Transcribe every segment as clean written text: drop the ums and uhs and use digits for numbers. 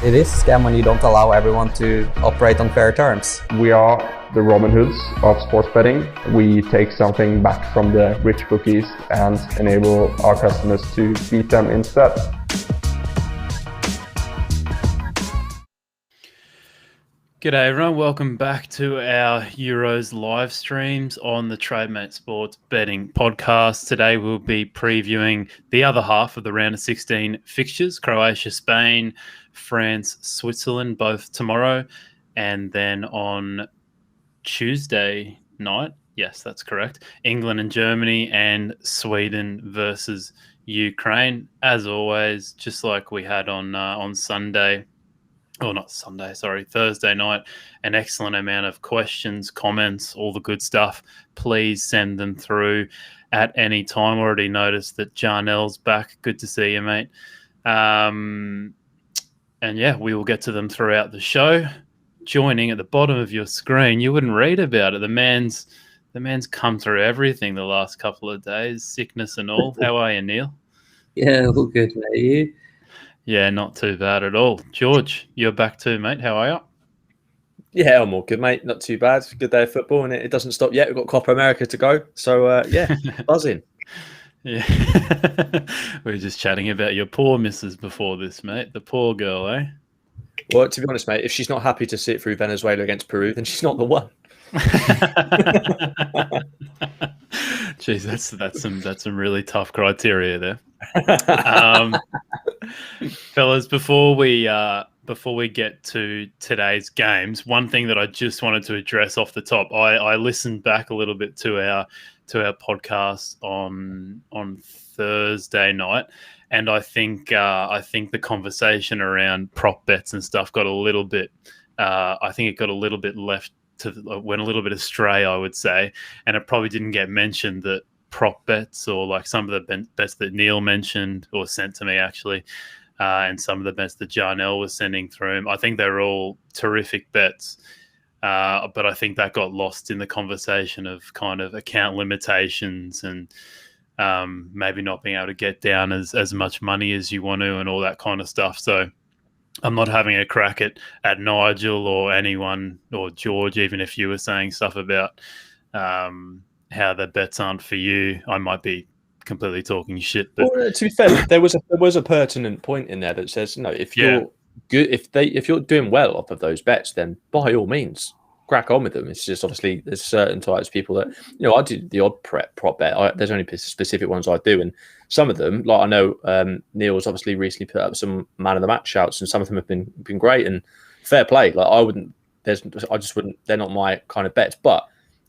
It is a scam when you don't allow everyone to operate on fair terms. We are the Robin Hoods of sports betting. We take something back from the rich bookies and enable our customers to beat them instead. G'day everyone, welcome back to our Euros live streams on the Trademate Sports Betting Podcast. Today we'll be previewing the other half of the round of 16 fixtures, Croatia, Spain, France, Switzerland, both tomorrow. And then on Tuesday night, yes, that's correct, England and Germany and Sweden versus Ukraine. As always, just like we had on Sunday, Thursday night, an excellent amount of questions, comments, all the good stuff. Please send them through at any time. Already noticed that Jarnell's back. Good to see you, mate. And yeah, we will get to them throughout the show. Joining at the bottom of your screen, you wouldn't read about it. The man's come through everything the last couple of days, sickness and all. How are you, Neel? Yeah, all good, mate. You? Yeah, not too bad at all. George, you're back too, mate. How are you? Yeah, I'm all good, mate. Not too bad. Good day of football, and it doesn't stop yet. We've got Copa America to go. So, yeah, buzzing. Yeah. We were just chatting about your poor missus before this, mate. The poor girl, eh? Well, to be honest, mate, if she's not happy to sit through Venezuela against Peru, then she's not the one. Jeez, that's some really tough criteria there. Fellas, before we get to today's games, one thing that I just wanted to address off the top, I listened back a little bit to our podcast on Thursday night, and I think the conversation around prop bets and stuff got a little bit. I think it got a little bit went a little bit astray, I would say, and it probably didn't get mentioned that prop bets, or like some of the bets that Neel mentioned or sent to me actually, and some of the bets that Jarnell was sending through him. I think they're all terrific bets, but I think that got lost in the conversation of kind of account limitations and maybe not being able to get down as much money as you want to and all that kind of stuff. So I'm not having a crack at Nigel or anyone or George, even if you were saying stuff about how the bets aren't for you. I might be completely talking shit. But well, to be fair, there was a pertinent point in there that says, no, if you're good, if you're doing well off of those bets, then by all means, crack on with them. It's just obviously there's certain types of people that, you know, I do the odd prop bet. There's only specific ones I do, and some of them, like I know Neil's obviously recently put up some man of the match shouts, and some of them have been great and fair play. Like I just wouldn't. They're not my kind of bets, but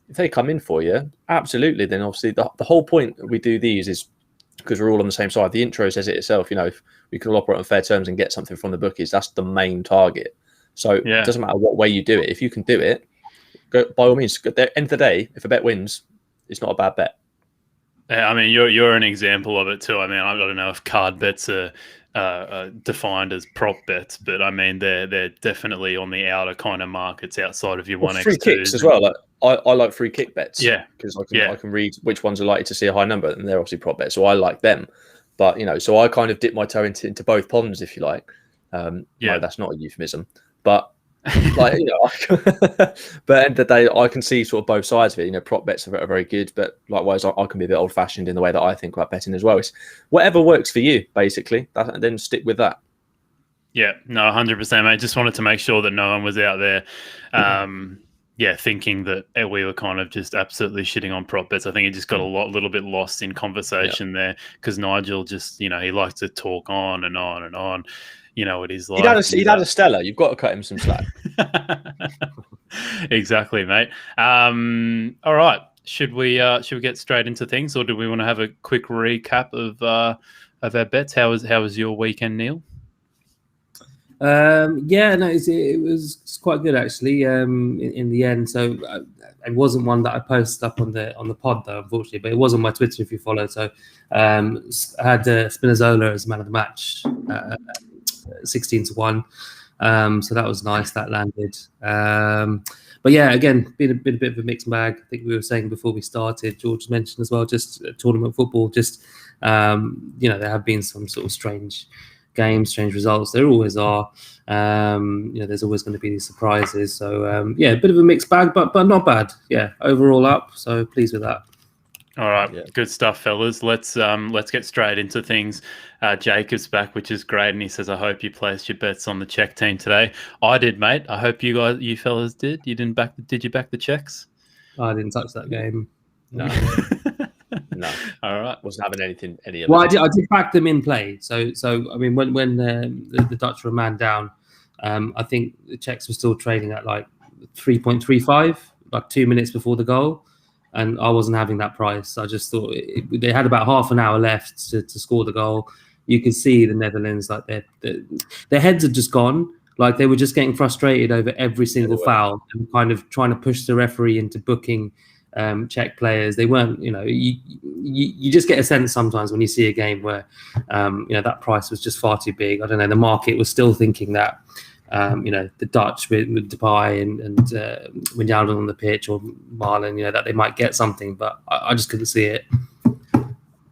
if they come in for you, absolutely. Then obviously the whole point we do these is because we're all on the same side. The intro says it itself. You know, if we can all operate on fair terms and get something from the bookies, that's the main target. So It doesn't matter what way you do it. If you can do it, go, by all means. At the end of the day, if a bet wins, it's not a bad bet. I mean, you're an example of it too. I mean, I don't know if card bets are defined as prop bets, but I mean they're definitely on the outer kind of markets outside of your 1x2s. Free kicks as well. Like I like free kick bets. Yeah, because I can read which ones are likely to see a high number, and they're obviously prop bets, so I like them. But you know, so I kind of dip my toe into both ponds, if you like. No, that's not a euphemism, but like, you know, but at the end of the day, I can see sort of both sides of it. You know, prop bets are very good, but likewise, I can be a bit old-fashioned in the way that I think about betting as well. It's whatever works for you, basically. Then stick with that. Yeah, no, 100%, mate. Just wanted to make sure that no one was out there, thinking that we were kind of just absolutely shitting on prop bets. I think it just got a little bit lost in conversation there because Nigel just, you know, he likes to talk on and on and on. You know what he's like. He'd had a stellar. You've got to cut him some slack. Exactly, mate. All right. Should we get straight into things, or do we want to have a quick recap of our bets? How was your weekend, Neel? It was quite good actually. In the end, so it wasn't one that I posted up on the pod though, unfortunately, but it was on my Twitter if you follow. So I had Spinazzola as man of the match. 16-1, so that was nice. That landed, but yeah, again, been a bit of a mixed bag. I think we were saying before we started. George mentioned as well, just tournament football. Just there have been some sort of strange games, strange results. There always are. There's always going to be these surprises. So a bit of a mixed bag, but not bad. Yeah, overall up. So pleased with that. All right, Good stuff, fellas. Let's get straight into things. Jacob's back, which is great, and he says, "I hope you placed your bets on the Czech team today." I did, mate. I hope you fellas did. You didn't back? Did you back the Czechs? I didn't touch that game. No. No. All right. Wasn't having any of Well, it. I did back them in play. So I mean, when the Dutch were a man down, I think the Czechs were still trading at like 3.35, like 2 minutes before the goal. And I wasn't having that price. I just thought they had about half an hour left to score the goal. You could see the Netherlands, like their heads had just gone. Like they were just getting frustrated over every single foul and kind of trying to push the referee into booking Czech players. They weren't, you just get a sense sometimes when you see a game where, that price was just far too big. I don't know. The market was still thinking that, the Dutch with Depay and Wijnaldum on the pitch or Marlon, that they might get something, but I just couldn't see it.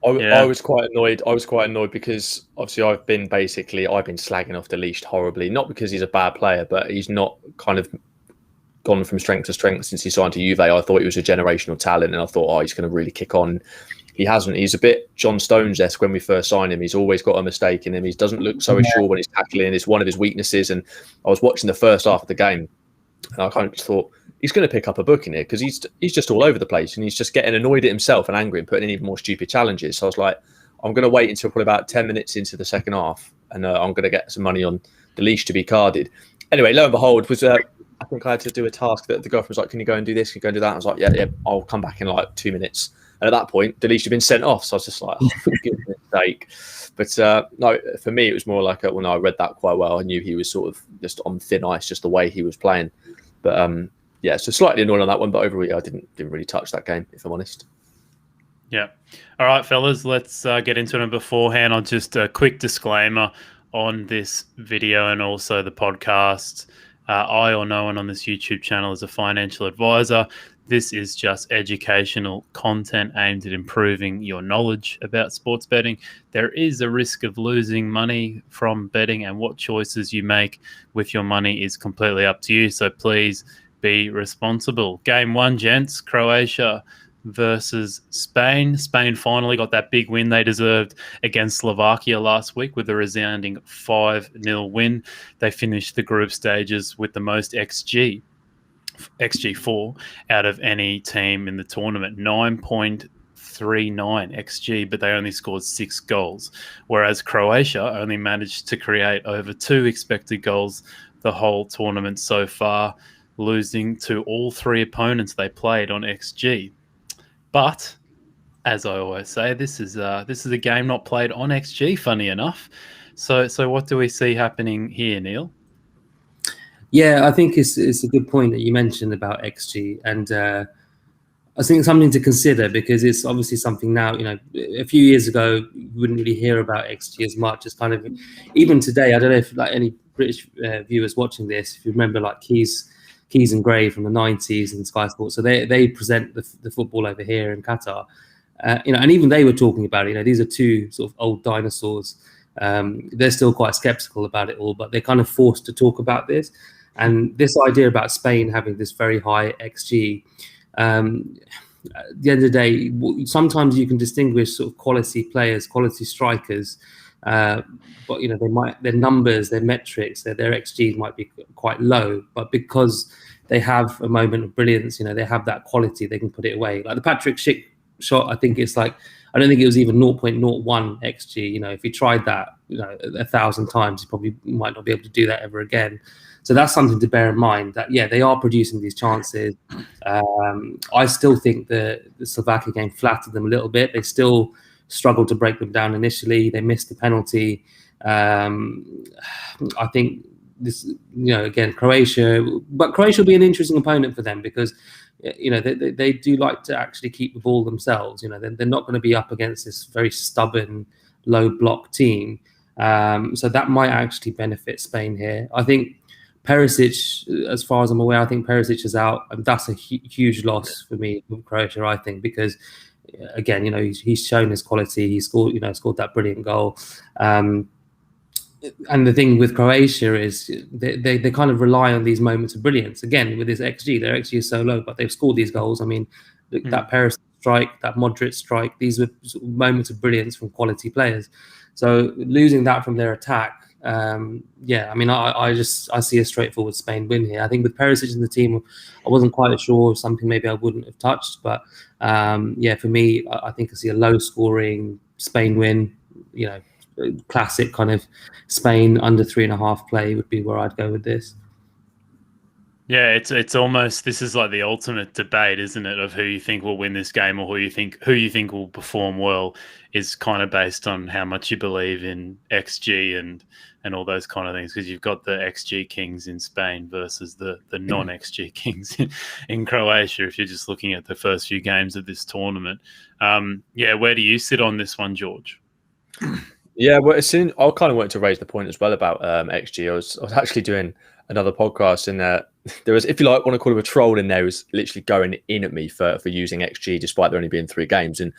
I was quite annoyed. I was quite annoyed because obviously I've been slagging off De Ligt horribly, not because he's a bad player, but he's not kind of gone from strength to strength since he signed to Juve. I thought he was a generational talent, and I thought, he's going to really kick on. He hasn't. He's a bit John Stones-esque when we first signed him. He's always got a mistake in him. He doesn't look so assured when he's tackling. It's one of his weaknesses. And I was watching the first half of the game, and I kind of just thought, he's going to pick up a book in here because he's just all over the place, and he's just getting annoyed at himself and angry and putting in even more stupid challenges. So I was like, I'm going to wait until probably about 10 minutes into the second half, and I'm going to get some money on the leash to be carded. Anyway, lo and behold, I think I had to do a task that the girlfriend was like, can you go and do this? Can you go and do that? I was like, yeah, I'll come back in like 2 minutes. And at that point, De Ligt had been sent off. So I was just like, for goodness sake. But no, for me, it was more like, I read that quite well. I knew he was sort of just on thin ice, just the way he was playing. But so slightly annoyed on that one. But overall, I didn't really touch that game, if I'm honest. Yeah. All right, fellas, let's get into it. And beforehand, I'll just a quick disclaimer on this video and also the podcast. I or no one on this YouTube channel is a financial advisor. This is just educational content aimed at improving your knowledge about sports betting. There is a risk of losing money from betting, and what choices you make with your money is completely up to you. So please be responsible. Game 1, gents, Croatia versus Spain. Spain finally got that big win they deserved against Slovakia last week with a resounding 5-0 win. They finished the group stages with the most XG4 out of any team in the tournament, 9.39 XG, but they only scored 6 goals, whereas Croatia only managed to create over 2 expected goals the whole tournament so far, losing to all 3 opponents they played on XG. But as I always say, this is a game not played on XG. Funny enough, so what do we see happening here, Neel? Yeah, I think it's a good point that you mentioned about XG, and I think it's something to consider because it's obviously something now. A few years ago, you wouldn't really hear about XG as much. It's kind of even today. I don't know if like any British viewers watching this, if you remember like Keys and Gray from the 90s and Sky Sports. So they present the football over here in Qatar, and even they were talking about it. These are 2 sort of old dinosaurs. They're still quite skeptical about it all, but they're kind of forced to talk about this. And this idea about Spain having this very high XG, at the end of the day, sometimes you can distinguish sort of quality players, quality strikers, but their numbers, their metrics, their XG might be quite low, but because they have a moment of brilliance, they have that quality, they can put it away. Like the Patrick Schick shot, I think it's like, I don't think it was even 0.01 XG. If you tried that, 1,000 times, you probably might not be able to do that ever again. So that's something to bear in mind that, they are producing these chances. I still think the Slovakia game flattered them a little bit. They still struggled to break them down initially. They missed the penalty. I think this, again, Croatia will be an interesting opponent for them because, they do like to actually keep the ball themselves. They're not going to be up against this very stubborn, low block team. So that might actually benefit Spain here. I think Perisic, as far as I'm aware, I think Perisic is out, and that's a huge loss for me with Croatia. I think because, again, he's shown his quality. He scored that brilliant goal. And the thing with Croatia is they kind of rely on these moments of brilliance. Again, with this XG, their XG is so low, but they've scored these goals. I mean, that Paris strike, that Modric strike, these were moments of brilliance from quality players. So losing that from their attack, I mean, I see a straightforward Spain win here. I think with Perisic in the team, I wasn't quite sure, something maybe I wouldn't have touched, but for me, I think I see a low scoring Spain win. Classic kind of Spain under 3.5 play would be where I'd go with this. Yeah, it's almost, this is like the ultimate debate, isn't it, of who you think will win this game or who you think will perform well is kind of based on how much you believe in XG and all those kind of things, because you've got the XG kings in Spain versus the non-XG kings in Croatia if you're just looking at the first few games of this tournament. Where do you sit on this one, George? Yeah, well, I kind of wanted to raise the point as well about XG. I was actually doing another podcast, and there was, if you like, want to call him a troll in there, was literally going in at me for using XG despite there only being 3 games. And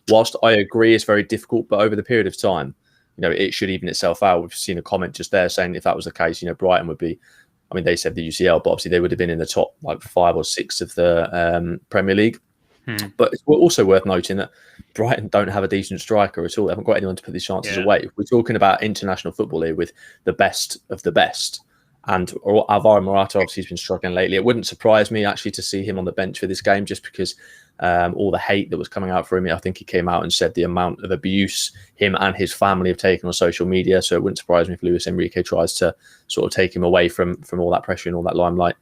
whilst I agree it's very difficult, but over the period of time, it should even itself out. We've seen a comment just there saying if that was the case, Brighton would be, I mean, they said the UCL, but obviously they would have been in the top like 5 or 6 of the Premier League. But it's also worth noting that Brighton don't have a decent striker at all. They haven't got anyone to put these chances away. We're talking about international football here with the best of the best. And Alvaro Morata obviously has been struggling lately. It wouldn't surprise me actually to see him on the bench for this game, just because all the hate that was coming out for him. I think he came out and said the amount of abuse him and his family have taken on social media. So it wouldn't surprise me if Luis Enrique tries to sort of take him away from all that pressure and all that limelight.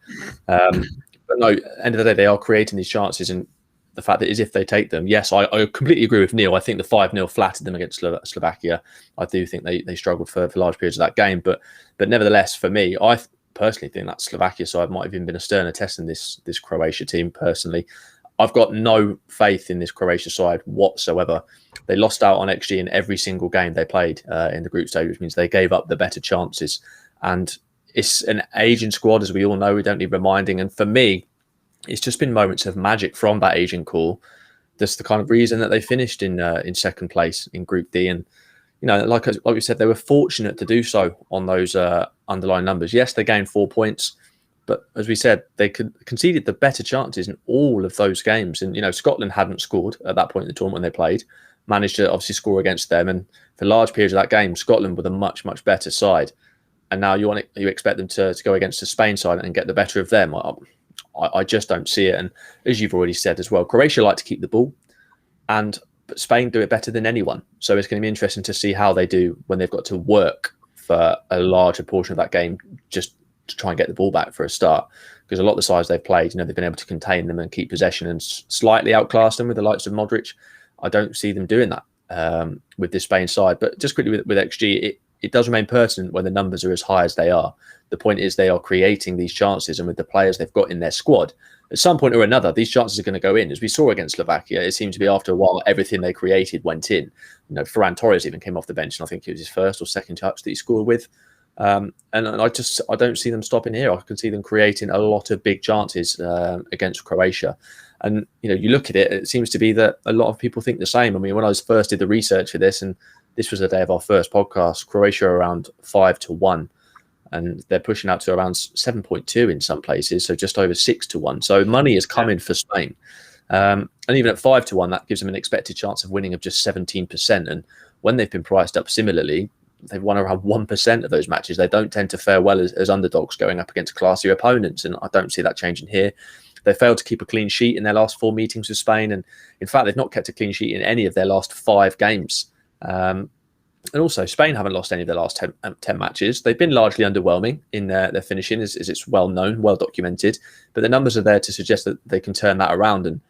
But no, at the end of the day, they are creating these chances, and the fact that is if they take them, yes, I completely agree with Neel. I think the 5-0 flattered them against Slovakia. I do think they struggled for large periods of that game. But nevertheless, for me, I personally think that Slovakia side might have even been a sterner test than this Croatia team, personally. I've got no faith in this Croatia side whatsoever. They lost out on XG in every single game they played in the group stage, which means they gave up the better chances. And it's an aging squad, as we all know. We don't need reminding. And for me, it's just been moments of magic from that Asian core. That's the kind of reason that they finished in second place in Group D. And, like we said, they were fortunate to do so on those underlying numbers. Yes, they gained 4 points, but as we said, they conceded the better chances in all of those games. And, Scotland hadn't scored at that point in the tournament when they played, managed to obviously score against them. And for large periods of that game, Scotland were the much, much better side. And now you expect them to go against the Spain side and get the better of them. I just don't see it. And as you've already said as well, Croatia like to keep the ball, but Spain do it better than anyone. So it's going to be interesting to see how they do when they've got to work for a larger portion of that game just to try and get the ball back for a start. Because a lot of the sides they've played, they've been able to contain them and keep possession and slightly outclass them with the likes of Modric. I don't see them doing that with this Spain side. But just quickly with XG, it does remain pertinent when the numbers are as high as they are. The point is they are creating these chances, and with the players they've got in their squad, at some point or another, these chances are going to go in. As we saw against Slovakia, it seemed to be after a while, everything they created went in. Ferran Torres even came off the bench, and I think it was his first or second touch that he scored with. And I don't see them stopping here. I can see them creating a lot of big chances against Croatia. And, you look at it, it seems to be that a lot of people think the same. I mean, when I first did the research for this, and this was the day of our first podcast, Croatia are around 5-1. And they're pushing out to around 7.2 in some places, so just over 6-1. So money is coming for Spain. And even at 5-1, that gives them an expected chance of winning of just 17%. And when they've been priced up similarly, they've won around 1% of those matches. They don't tend to fare well as underdogs going up against classier opponents. And I don't see that changing here. They failed to keep a clean sheet in their last 4 meetings with Spain. And in fact, they've not kept a clean sheet in any of their last 5 games. And also, Spain haven't lost any of their last 10 matches. They've been largely underwhelming in their finishing, as it's well known, well documented. But the numbers are there to suggest that they can turn that around. And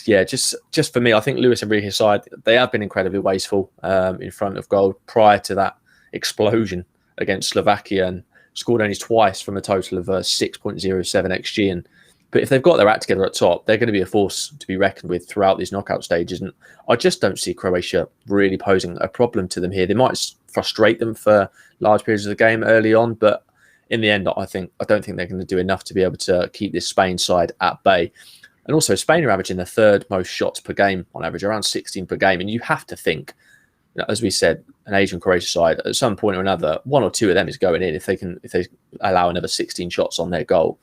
yeah, just for me, I think Luis Enrique's side, they have been incredibly wasteful in front of goal prior to that explosion against Slovakia, and scored only twice from a total of 6.07 XG. But if they've got their act together at top, they're going to be a force to be reckoned with throughout these knockout stages. And I just don't see Croatia really posing a problem to them here. They might frustrate them for large periods of the game early on, but in the end, I don't think they're going to do enough to be able to keep this Spain side at bay. And also, Spain are averaging the 3rd most shots per game on average, around 16 per game. And you have to think as we said, an Asian Croatia side at some point or another, one or two of them is going in if they allow another 16 shots on their goal.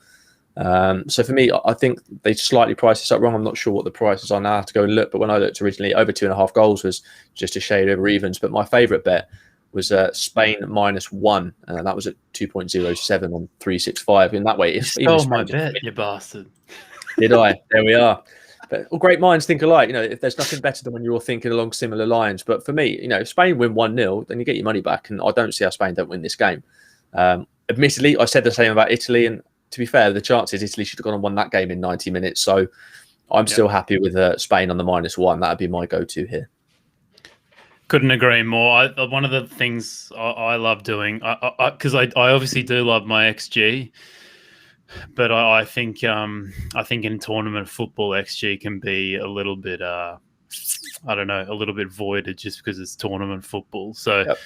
So for me, I think they slightly priced this up wrong. I'm not sure what the prices are now. I have to go and look. But when I looked originally, over 2.5 goals was just a shade over evens. But my favourite bet was Spain -1, and that was at 2.07 on 365. In that way, you stole my bet, you bastard. Did I? There we are. But great minds think alike. If there's nothing better than when you're thinking along similar lines. But for me, if Spain win 1-0, then you get your money back. And I don't see how Spain don't win this game. Admittedly, I said the same about Italy. And to be fair, the chances Italy should have gone and won that game in 90 minutes. So I'm still happy with Spain on the -1. That would be my go-to here. Couldn't agree more. One of the things I love doing, because I obviously do love my XG, but I think in tournament football XG can be a little bit a little bit voided just because it's tournament football. So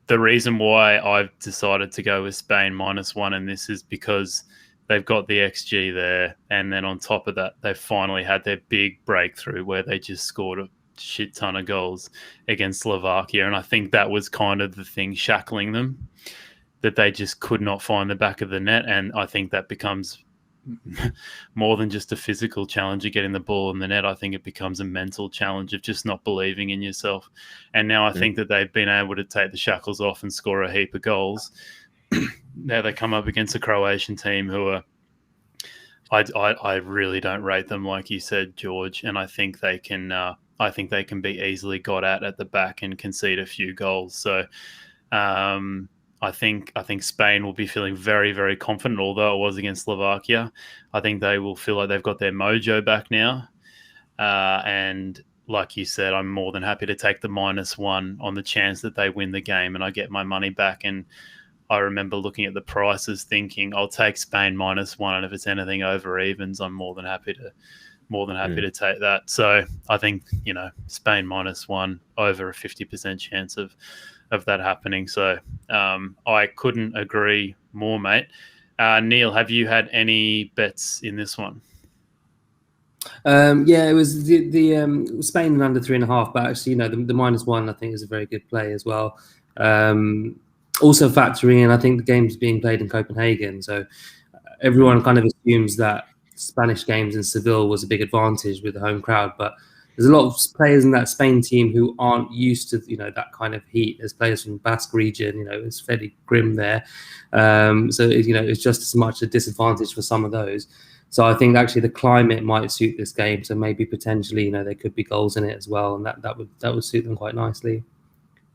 the reason why I've decided to go with Spain -1 in this is because they've got the XG there, and then on top of that, they finally had their big breakthrough where they just scored a shit ton of goals against Slovakia, and I think that was kind of the thing shackling them, that they just could not find the back of the net. And I think that becomes more than just a physical challenge of getting the ball in the net. I think it becomes a mental challenge of just not believing in yourself. And now I think that they've been able to take the shackles off and score a heap of goals. Now they come up against a Croatian team who are, I really don't rate them, like you said, George, and I think they can be easily got at the back and concede a few goals. So I think Spain will be feeling very, very confident, although it was against Slovakia. I think they will feel like they've got their mojo back now. And like you said, I'm more than happy to take the -1 on the chance that they win the game and I get my money back. And I remember looking at the prices thinking, I'll take Spain -1, and if it's anything over evens, I'm more than happy to take that. So I think, Spain -1 over a 50% chance of that happening. So I couldn't agree more, mate. Neel, have you had any bets in this one? It was the Spain under 3.5, but actually, the -1 I think is a very good play as well. Also factoring in, I think the game's being played in Copenhagen, so everyone kind of assumes that Spanish games in Seville was a big advantage with the home crowd, but there's a lot of players in that Spain team who aren't used to that kind of heat. There's players from the Basque region, it's fairly grim there, so it's just as much a disadvantage for some of those. So I think actually the climate might suit this game. So maybe potentially there could be goals in it as well, and that would suit them quite nicely.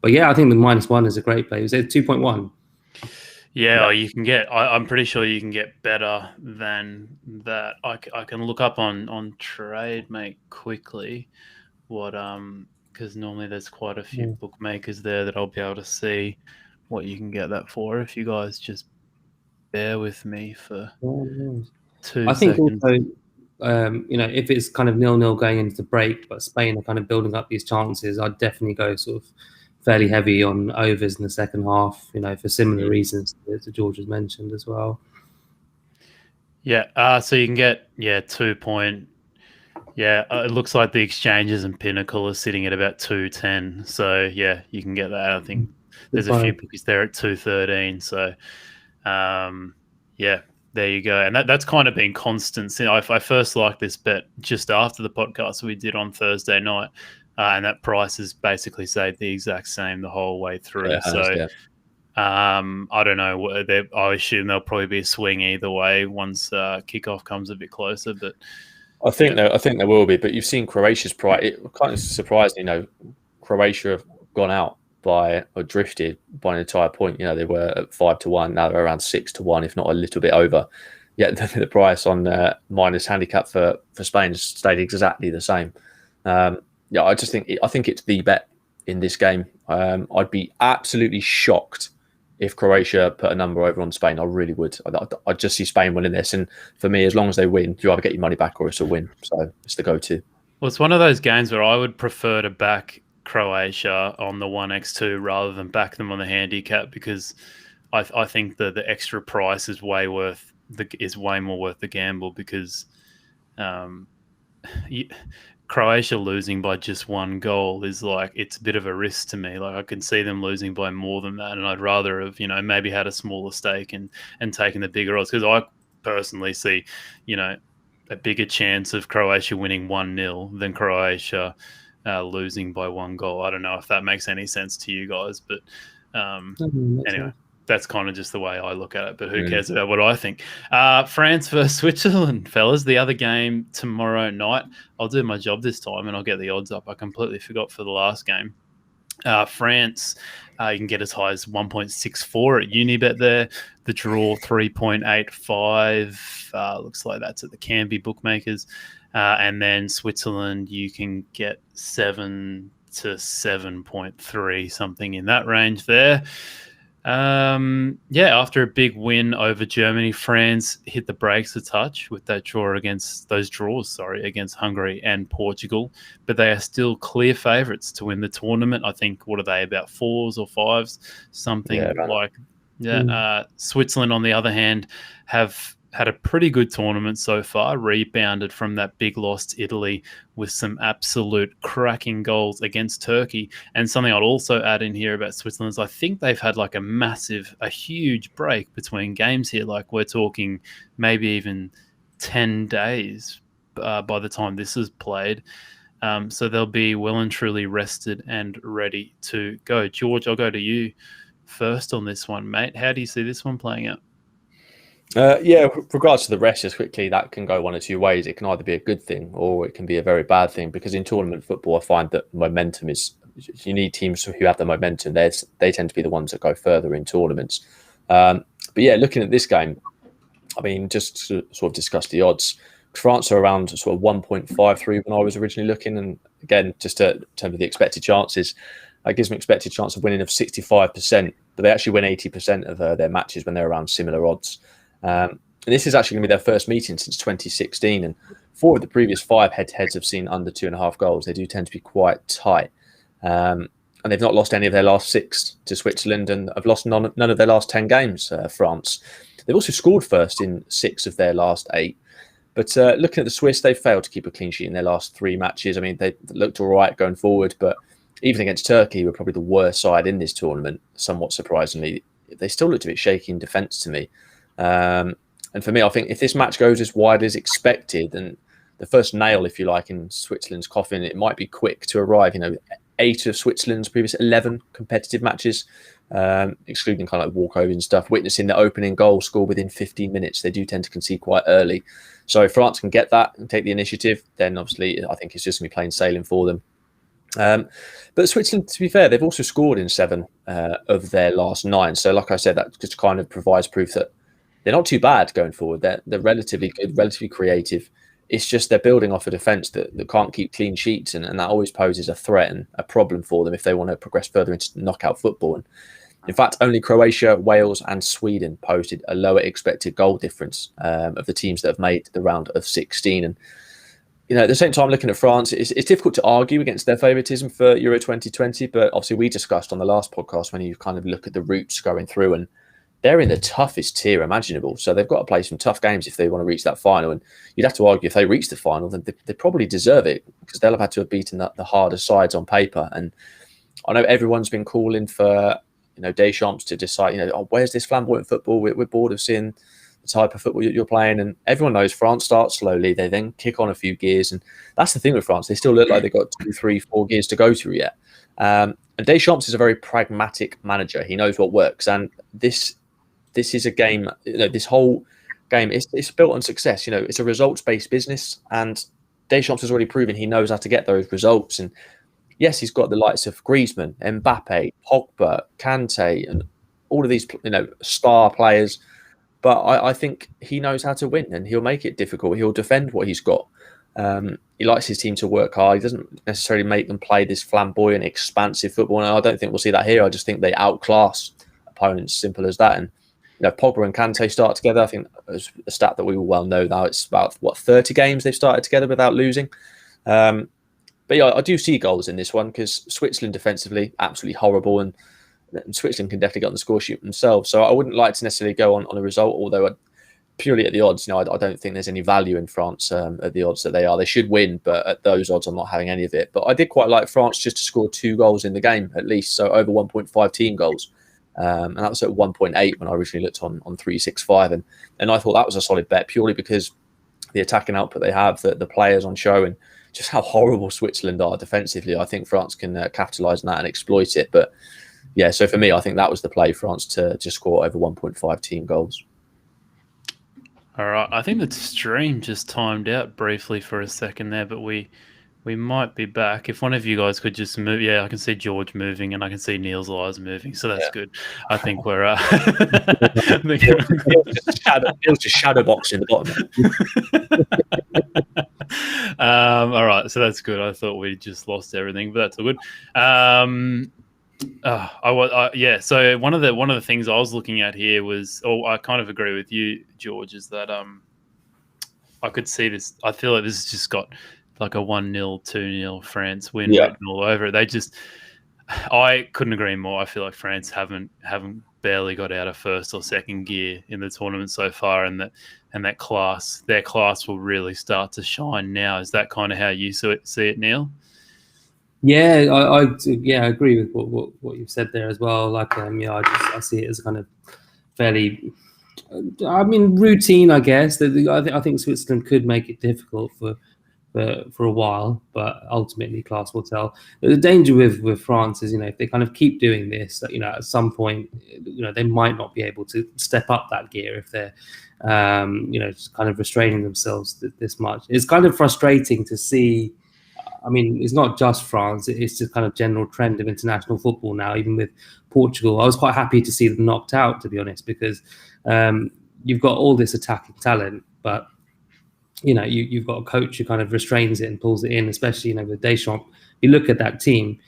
But yeah, I think the -1 is a great play. It was 2.1. Yeah, you can get. I'm pretty sure you can get better than that. I can look up on Trademate quickly what because normally there's quite a few bookmakers there that I'll be able to see what you can get that for. If you guys just bear with me for 2 seconds. I think also, if it's kind of 0-0 going into the break, but Spain are kind of building up these chances, I'd definitely go sort of fairly heavy on overs in the second half, for similar reasons that George has mentioned as well. Yeah, so you can get 2 point. Yeah, it looks like the exchanges and Pinnacle are sitting at about 2.10. So yeah, you can get that. I think there's a few bookies there at 2.13. So there you go. And that's kind of been constant. I first liked this bet just after the podcast we did on Thursday night. And that price has basically stayed the exact same the whole way through. I don't know. I assume there'll probably be a swing either way once kickoff comes a bit closer. But I think there will be. But you've seen Croatia's price. It kind of surprised, Croatia have gone out by or drifted by an entire point. They were at 5-1. Now they're around 6-1, if not a little bit over. Yet the price on minus handicap for Spain has stayed exactly the same. I think it's the bet in this game. I'd be absolutely shocked if Croatia put a number over on Spain. I really would. I'd just see Spain winning this. And for me, as long as they win, you either get your money back or it's a win. So it's the go-to. Well, it's one of those games where I would prefer to back Croatia on the 1x2 rather than back them on the handicap, because I think the extra price is way more worth the gamble, because Croatia losing by just 1 goal is like, it's a bit of a risk to me. Like I can see them losing by more than that, and I'd rather have, maybe had a smaller stake and taken the bigger odds, because I personally see, a bigger chance of Croatia winning 1-0 than Croatia losing by 1 goal. I don't know if that makes any sense to you guys, but anyway. That's kind of just the way I look at it, but who cares about what I think? France versus Switzerland, fellas. The other game tomorrow night. I'll do my job this time and I'll get the odds up. I completely forgot for the last game. France, you can get as high as 1.64 at Unibet there. The draw 3.85. Looks like that's at the Canby bookmakers. And then Switzerland, you can get 7 to 7.3, something in that range there. After a big win over Germany, France hit the brakes a touch with that against Hungary and Portugal, but they are still clear favourites to win the tournament. I think, what are they, about 4s or 5s, something Switzerland, on the other hand, have had a pretty good tournament so far, rebounded from that big loss to Italy with some absolute cracking goals against Turkey. And something I'd also add in here about Switzerland is I think they've had like a huge break between games here. Like we're talking maybe even 10 days by the time this is played. So they'll be well and truly rested and ready to go. George, I'll go to you first on this one, mate. How do you see this one playing out? With regards to the rest, just quickly, that can go one or two ways. It can either be a good thing or it can be a very bad thing, because in tournament football, I find that momentum is, you need teams who have the momentum. They tend to be the ones that go further in tournaments. Looking at this game, I mean, just to sort of discuss the odds, France are around sort of 1.53 when I was originally looking. And again, just in terms of the expected chances, that gives them an expected chance of winning of 65%, but they actually win 80% of their matches when they're around similar odds. And this is actually going to be their first meeting since 2016. And 4 of the previous 5 head-to-heads have seen under 2.5 goals. They do tend to be quite tight. And they've not lost any of their last 6 to Switzerland, and have lost none of their last 10 games, France. They've also scored first in 6 of their last 8. But looking at the Swiss, they've failed to keep a clean sheet in their last 3 matches. I mean, they looked all right going forward, but even against Turkey, were probably the worst side in this tournament, somewhat surprisingly. They still looked a bit shaky in defence to me. And for me, I think if this match goes as wide as expected, and the first nail, if you like, in Switzerland's coffin, it might be quick to arrive. 8 of Switzerland's previous 11 competitive matches, excluding kind of like walkovers and stuff, witnessing the opening goal scored within 15 minutes. They do tend to concede quite early. So if France can get that and take the initiative, then obviously I think it's just going to be plain sailing for them. But Switzerland, to be fair, they've also scored in 7 of their last 9. So like I said, that just kind of provides proof that they're not too bad going forward. They're relatively good, relatively creative. It's just they're building off a defence that can't keep clean sheets, and that always poses a threat and a problem for them if they want to progress further into knockout football. And in fact, only Croatia, Wales and Sweden posted a lower expected goal difference of the teams that have made the round of 16. And at the same time, looking at France, it's difficult to argue against their favouritism for Euro 2020. But obviously, we discussed on the last podcast when you kind of look at the routes going through, and they're in the toughest tier imaginable. So they've got to play some tough games if they want to reach that final. And you'd have to argue if they reach the final, then they probably deserve it, because they'll have had to have beaten the harder sides on paper. And I know everyone's been calling for Deschamps to decide, where's this flamboyant football? We're bored of seeing the type of football you're playing. And everyone knows France starts slowly. They then kick on a few gears. And that's the thing with France. They still look like they've got 2, 3, 4 gears to go through yet. And Deschamps is a very pragmatic manager. He knows what works. And this is a game, this whole game, it's built on success. It's a results-based business. And Deschamps has already proven he knows how to get those results. And yes, he's got the likes of Griezmann, Mbappe, Pogba, Kante, and all of these, star players. But I think he knows how to win, and he'll make it difficult. He'll defend what he's got. He likes his team to work hard. He doesn't necessarily make them play this flamboyant, expansive football. And I don't think we'll see that here. I just think they outclass opponents, simple as that. And Pogba and Kante start together. I think it's a stat that we all well know now. It's about 30 games they've started together without losing. But yeah, I do see goals in this one, because Switzerland defensively absolutely horrible, and Switzerland can definitely get on the score sheet themselves. So I wouldn't like to necessarily go on a result, although purely at the odds, I don't think there's any value in France at the odds that they are. They should win, but at those odds, I'm not having any of it. But I did quite like France just to score 2 goals in the game, at least, so over 1.5 team goals. And that was at 1.8 when I originally looked on 365. And I thought that was a solid bet purely because the attacking output they have, the players on show, and just how horrible Switzerland are defensively. I think France can capitalise on that and exploit it. But yeah, so for me, I think that was the play, France to just score over 1.5 team goals. All right. I think the stream just timed out briefly for a second there, but we might be back. If one of you guys could just move. Yeah, I can see George moving and I can see Neil's eyes moving. So that's good. I think we're... Neil's just shadow boxing the bottom. All right. So that's good. I thought we just lost everything, but that's all good. So one of the things I was looking at here was, I kind of agree with you, George, is that I could see this. I feel like this has just got like a 1-0, 2-0 France win written all over it. I couldn't agree more. I feel like France haven't barely got out of first or second gear in the tournament so far, and their class will really start to shine now. Is that kind of how you see it, Neil? Yeah, I agree with what you've said there as well. Like, I see it as kind of fairly, routine, I guess. I think Switzerland could make it difficult for a while, but ultimately class will tell. The danger with France is, if they kind of keep doing this, at some point, they might not be able to step up that gear if they're, just kind of restraining themselves this much. It's kind of frustrating to see. It's not just France. It's just kind of general trend of international football now, even with Portugal. I was quite happy to see them knocked out, to be honest, because you've got all this attacking talent, but you've got a coach who kind of restrains it and pulls it in, especially with Deschamps. You look at that team,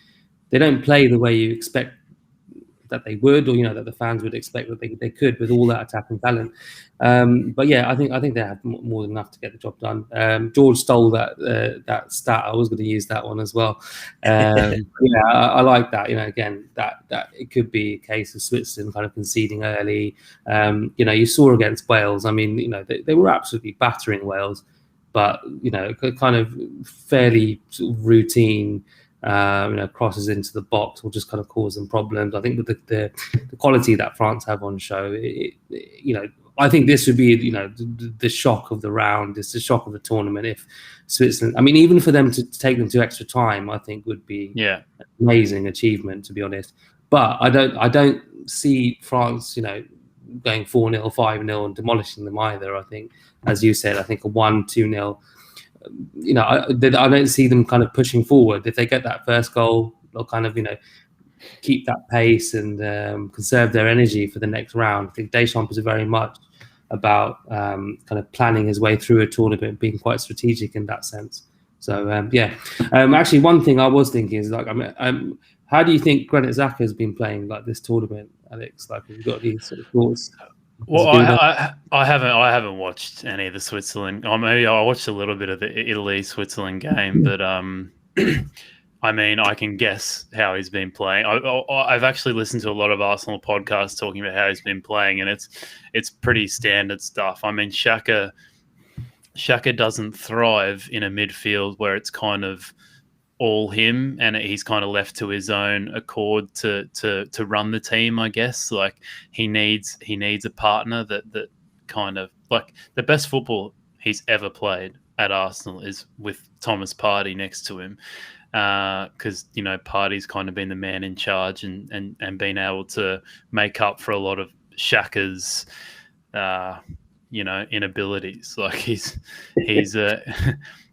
they don't play the way you expect that they would, or that the fans would expect that they could with all that attacking talent. But yeah, I think they have more than enough to get the job done. George stole that stat. I was going to use that one as well. I like that. Again, that it could be a case of Switzerland kind of conceding early. You saw against Wales. They were absolutely battering Wales, but kind of fairly sort of routine. Crosses into the box will just kind of cause them problems. I think with the quality that France have on show, I think this would be, the shock of the round. It's the shock of the tournament if Switzerland. Even for them to take them to extra time, I think would be an amazing achievement, to be honest. But I don't see France, going 4-0, 5-0 and demolishing them either. I think, as you said, I think a 1-2-0. I don't see them kind of pushing forward. If they get that first goal, they'll kind of, keep that pace and conserve their energy for the next round. I think Deschamps is very much about kind of planning his way through a tournament, being quite strategic in that sense. So, actually, one thing I was thinking is, like, how do you think Granit Xhaka has been playing like this tournament, Alex? Like, have you got these sort of thoughts? Well, I haven't watched any of the Switzerland. Maybe I watched a little bit of the Italy-Switzerland game, but I can guess how he's been playing. I've actually listened to a lot of Arsenal podcasts talking about how he's been playing, and it's pretty standard stuff. Xhaka doesn't thrive in a midfield where it's kind of all him, and he's kind of left to his own accord to run the team, I guess. Like, he needs a partner that kind of, like, the best football he's ever played at Arsenal is with Thomas Partey next to him, because Partey's kind of been the man in charge and been able to make up for a lot of Xhaka's inabilities. Like, he's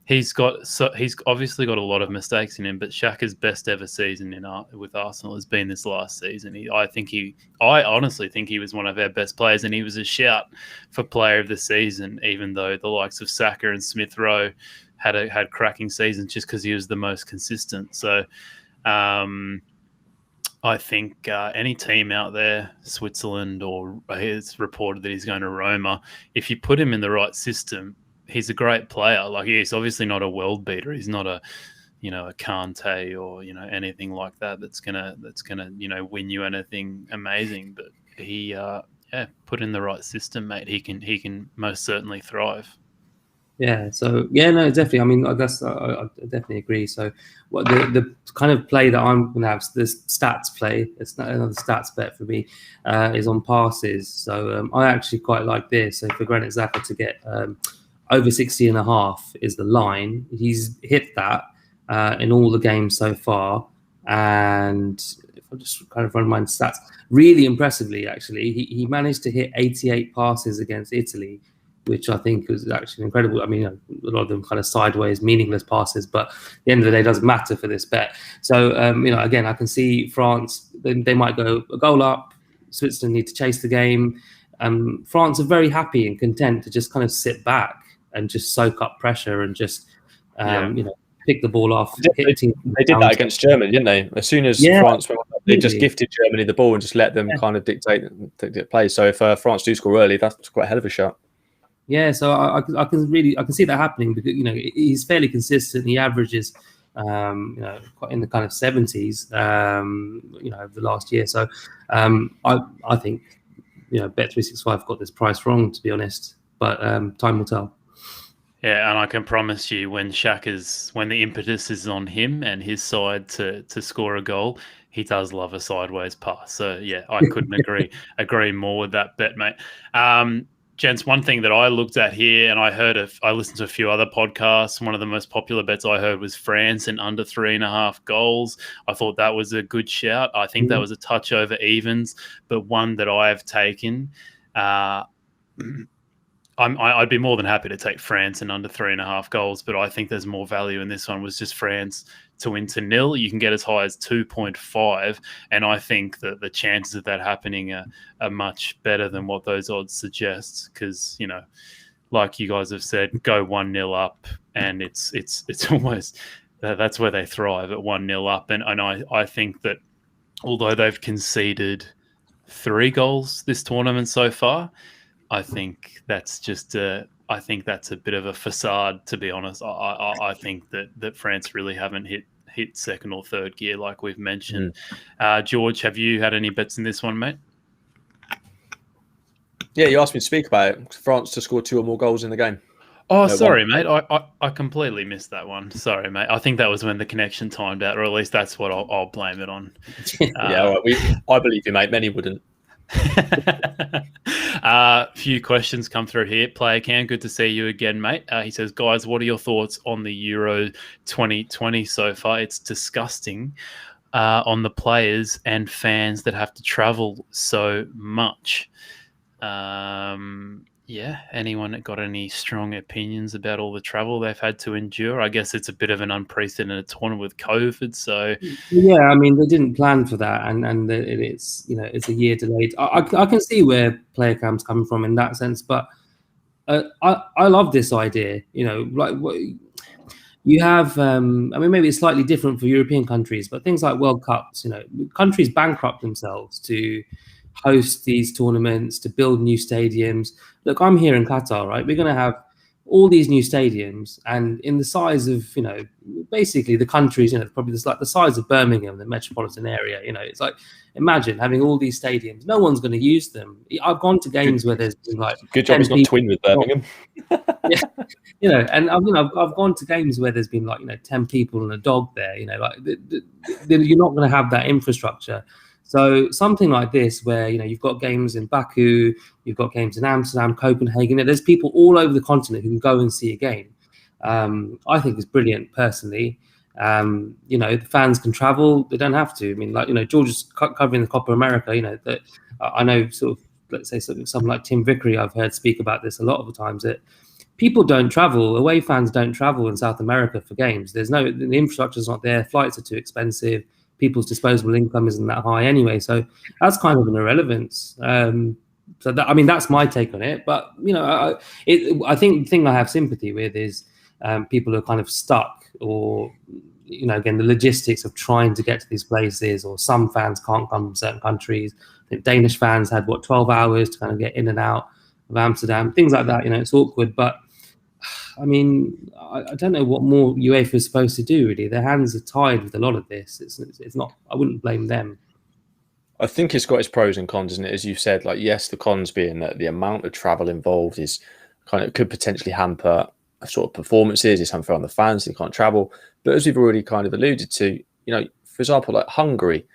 He's obviously got a lot of mistakes in him, but Xhaka's best ever season with Arsenal has been this last season. I honestly think he was one of our best players, and he was a shout for player of the season, even though the likes of Saka and Smith Rowe had cracking seasons just because he was the most consistent. So I think any team out there, Switzerland, or it's reported that he's going to Roma, if you put him in the right system, he's a great player. Like, he's obviously not a world beater. He's not a Kante or anything like that. That's gonna win you anything amazing. But put in the right system, mate, he can most certainly thrive. Yeah. So no, definitely. I mean, I guess I definitely agree. So, what the kind of play that I'm going to have, this stats play, it's not another stats bet for me, is on passes. So I actually quite like this. So for Granit Xhaka to get over 60.5 is the line. He's hit that in all the games so far, and if I just kind of run my stats, really impressively, actually, he managed to hit 88 passes against Italy, which I think was actually incredible. I mean, a lot of them kind of sideways, meaningless passes, but at the end of the day, it doesn't matter for this bet. So, again, I can see France, they might go a goal up. Switzerland need to chase the game. France are very happy and content to just kind of sit back and just soak up pressure and just, pick the ball off. They did that against Germany, didn't they? As soon as France went up, they just gifted Germany the ball and just let them kind of dictate play. So if France do score early, that's quite a hell of a shot. Yeah, so I can see that happening because he's fairly consistent. He averages quite in the kind of 70s over the last year. So I think Bet365 got this price wrong, to be honest, but time will tell. Yeah, and I can promise you, when the impetus is on him and his side to score a goal, he does love a sideways pass. So yeah, I couldn't agree more with that bet, mate. Gents, one thing that I looked at here, and I listened to a few other podcasts. One of the most popular bets I heard was France and under 3.5 goals. I thought that was a good shout. I think that was a touch over evens, but one that I have taken. I'd be more than happy to take France and under 3.5 goals, but I think there's more value in this one. Was just France to win to 0. You can get as high as 2.5, and I think that the chances of that happening are much better than what those odds suggest. Because like you guys have said, go 1-0 up, and it's almost that's where they thrive, at 1-0 up. And I think that although they've conceded 3 goals this tournament so far, I think that's just a bit of a facade, to be honest. I think that France really haven't hit second or third gear like we've mentioned. George, have you had any bets in this one, mate? Yeah, you asked me to speak about it. France to score 2 or more goals in the game. Oh, sorry, mate. I completely missed that one. Sorry, mate. I think that was when the connection timed out, or at least that's what I'll blame it on. All right. I believe you, mate. Many wouldn't. Few questions come through here. Player Cam, good to see you again, mate. He says, guys, what are your thoughts on the Euro 2020 so far? It's disgusting on the players and fans that have to travel so much. Anyone got any strong opinions about all the travel they've had to endure? I guess it's a bit of an unprecedented tournament with COVID. So yeah, I mean, they didn't plan for that, and it's it's a year delayed. I can see where player cam's coming from in that sense, but I love this idea. Like you have, I mean, maybe it's slightly different for European countries, but things like World Cups, countries bankrupt themselves to host these tournaments, to build new stadiums. Look, I'm here in Qatar, right? We're going to have all these new stadiums, and in the size of, basically the countries, probably like the size of Birmingham, the metropolitan area. It's like, imagine having all these stadiums. No one's going to use them. I've gone to games where there's been like good job it's not twin with Birmingham. Yeah, and I've gone to games where there's been like 10 people and a dog there. You're not going to have that infrastructure. So something like this, where you've got games in Baku, you've got games in Amsterdam, Copenhagen. There's people all over the continent who can go and see a game. I think it's brilliant, personally. The fans can travel; they don't have to. I mean, George is covering the Copa America. That I know, sort of, let's say someone like Tim Vickery, I've heard speak about this a lot of the times, that people don't travel. Away fans don't travel in South America for games. The infrastructure's not there. Flights are too expensive. People's disposable income isn't that high anyway, so that's kind of an irrelevance. That's my take on it. But I think the thing I have sympathy with is people are kind of stuck, or again, the logistics of trying to get to these places, or some fans can't come from certain countries. I think Danish fans had 12 hours to kind of get in and out of Amsterdam, things like that. It's awkward, but I mean, I don't know what more UEFA is supposed to do, really. Their hands are tied with a lot of this. It's not. I wouldn't blame them. I think it's got its pros and cons, isn't it? As you said, like, yes, the cons being that the amount of travel involved is kind of could potentially hamper sort of performances. It's unfair on the fans, they can't travel. But as we've already kind of alluded to, for example, like Hungary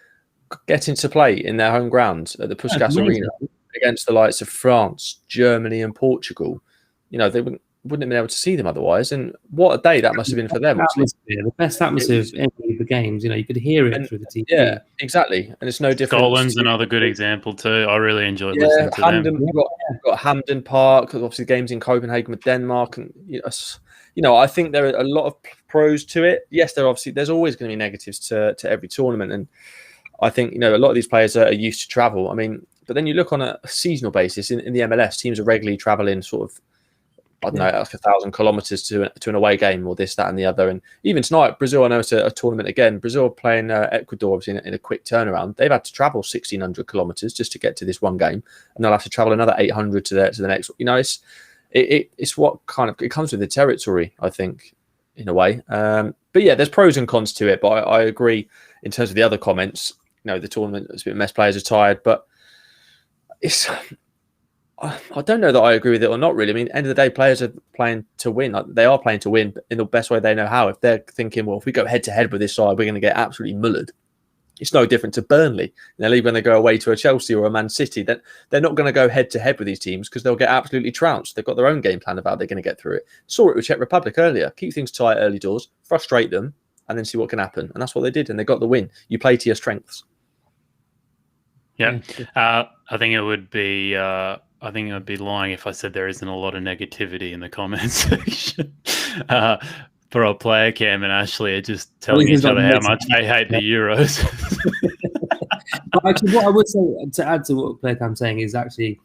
getting to play in their home ground at the Puskás Arena against the likes of France, Germany, and Portugal, they wouldn't have been able to see them otherwise. And what a day that must have been for them. The best atmosphere of any of the games. You could hear it through the TV. Yeah, exactly. And it's no different. Scotland's another good example too. I really enjoyed listening to them. You've got Hampden Park, obviously games in Copenhagen with Denmark, and I think there are a lot of pros to it. Yes, there's always going to be negatives to every tournament, and I think a lot of these players are used to travel. I mean, but then you look on a seasonal basis in the MLS, teams are regularly traveling sort of, I don't know, like 1,000 kilometers to an away game or this, that, and the other. And even tonight, Brazil, I know it's a tournament again. Brazil playing Ecuador obviously in a quick turnaround. They've had to travel 1,600 kilometers just to get to this one game, and they'll have to travel another 800 to the next. It's what kind of it comes with the territory, I think, in a way. But yeah, there's pros and cons to it. But I agree in terms of the other comments. The tournament, it's a bit mess. Players are tired, but I don't know that I agree with it or not, really. I mean, end of the day, players are playing to win. They are playing to win in the best way they know how. If they're thinking, well, if we go head-to-head with this side, we're going to get absolutely mullered. It's no different to Burnley in their league when they go away to a Chelsea or a Man City. They're not going to go head-to-head with these teams because they'll get absolutely trounced. They've got their own game plan of how they're going to get through it. Saw it with Czech Republic earlier. Keep things tight early doors, frustrate them, and then see what can happen. And that's what they did, and they got the win. You play to your strengths. Yeah. I think it would be... I think I'd be lying if I said there isn't a lot of negativity in the comments section. For our player Cam and Ashley are just telling each other how much they hate the Euros. But actually, what I would say to add to what player Cam's saying is actually,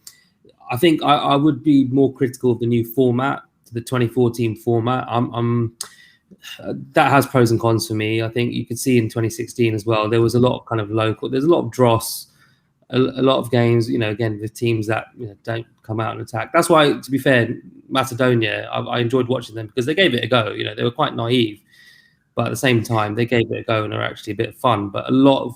I think I would be more critical of the new format, the 2014 format. That has pros and cons for me. I think you could see in 2016 as well, there was a lot of kind of local. There's a lot of dross. A lot of games, again, with teams that don't come out and attack. That's why, to be fair, Macedonia, I enjoyed watching them because they gave it a go. They were quite naive, but at the same time, they gave it a go and are actually a bit of fun. But a lot of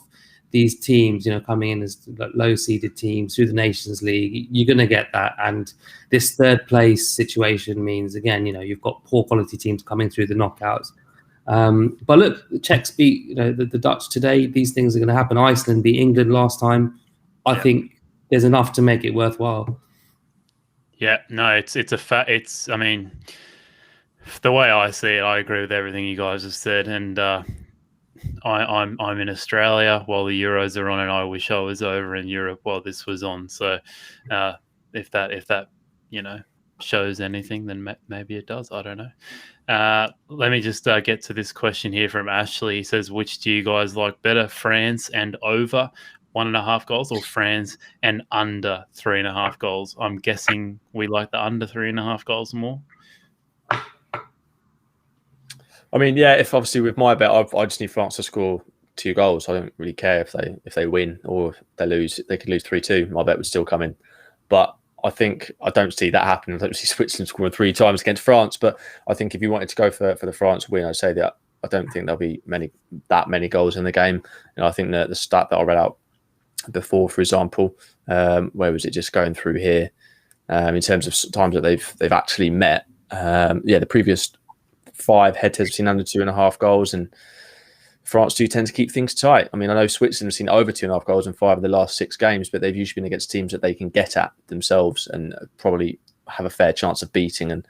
these teams, coming in as low-seeded teams through the Nations League, you're going to get that. And this third-place situation means, again, you've got poor quality teams coming through the knockouts. But look, the Czechs beat the Dutch today. These things are going to happen. Iceland beat England last time. I think there's enough to make it worthwhile. Yeah, no, it's a fact. I mean, the way I see it, I agree with everything you guys have said. And I'm in Australia while the Euros are on, and I wish I was over in Europe while this was on. So if that shows anything, then maybe it does. I don't know. Let me just get to this question here from Ashley. He says, which do you guys like better, France and over 1.5 goals or France and under 3.5 goals? I'm guessing we like the under 3.5 goals more. I mean, yeah, if obviously with my bet, I just need France to score 2 goals. I don't really care if they win or if they lose. They could lose 3-2. My bet would still come in. But I don't see that happening. I don't see Switzerland scoring 3 times against France. But I think if you wanted to go for the France win, I'd say that I don't think there'll be that many goals in the game. I think that the stat that I read out before, for example, where was it just going through here in terms of times that they've actually met? The previous 5 head-to-heads have seen under 2.5 goals, and France do tend to keep things tight. I mean, I know Switzerland have seen over 2.5 goals in 5 of the last 6 games, but they've usually been against teams that they can get at themselves and probably have a fair chance of beating. And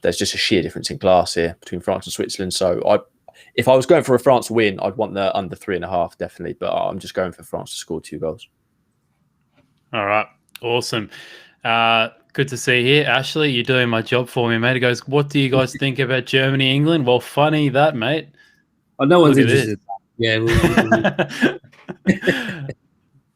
there's just a sheer difference in class here between France and Switzerland. So if I was going for a France win, I'd want the under 3.5 definitely, but I'm just going for France to score 2 goals. All right, awesome. Good to see you here. Ashley, you're doing my job for me, mate. He goes, what do you guys think about Germany, England? Well, funny that, mate. Oh, no one's interested. Yeah.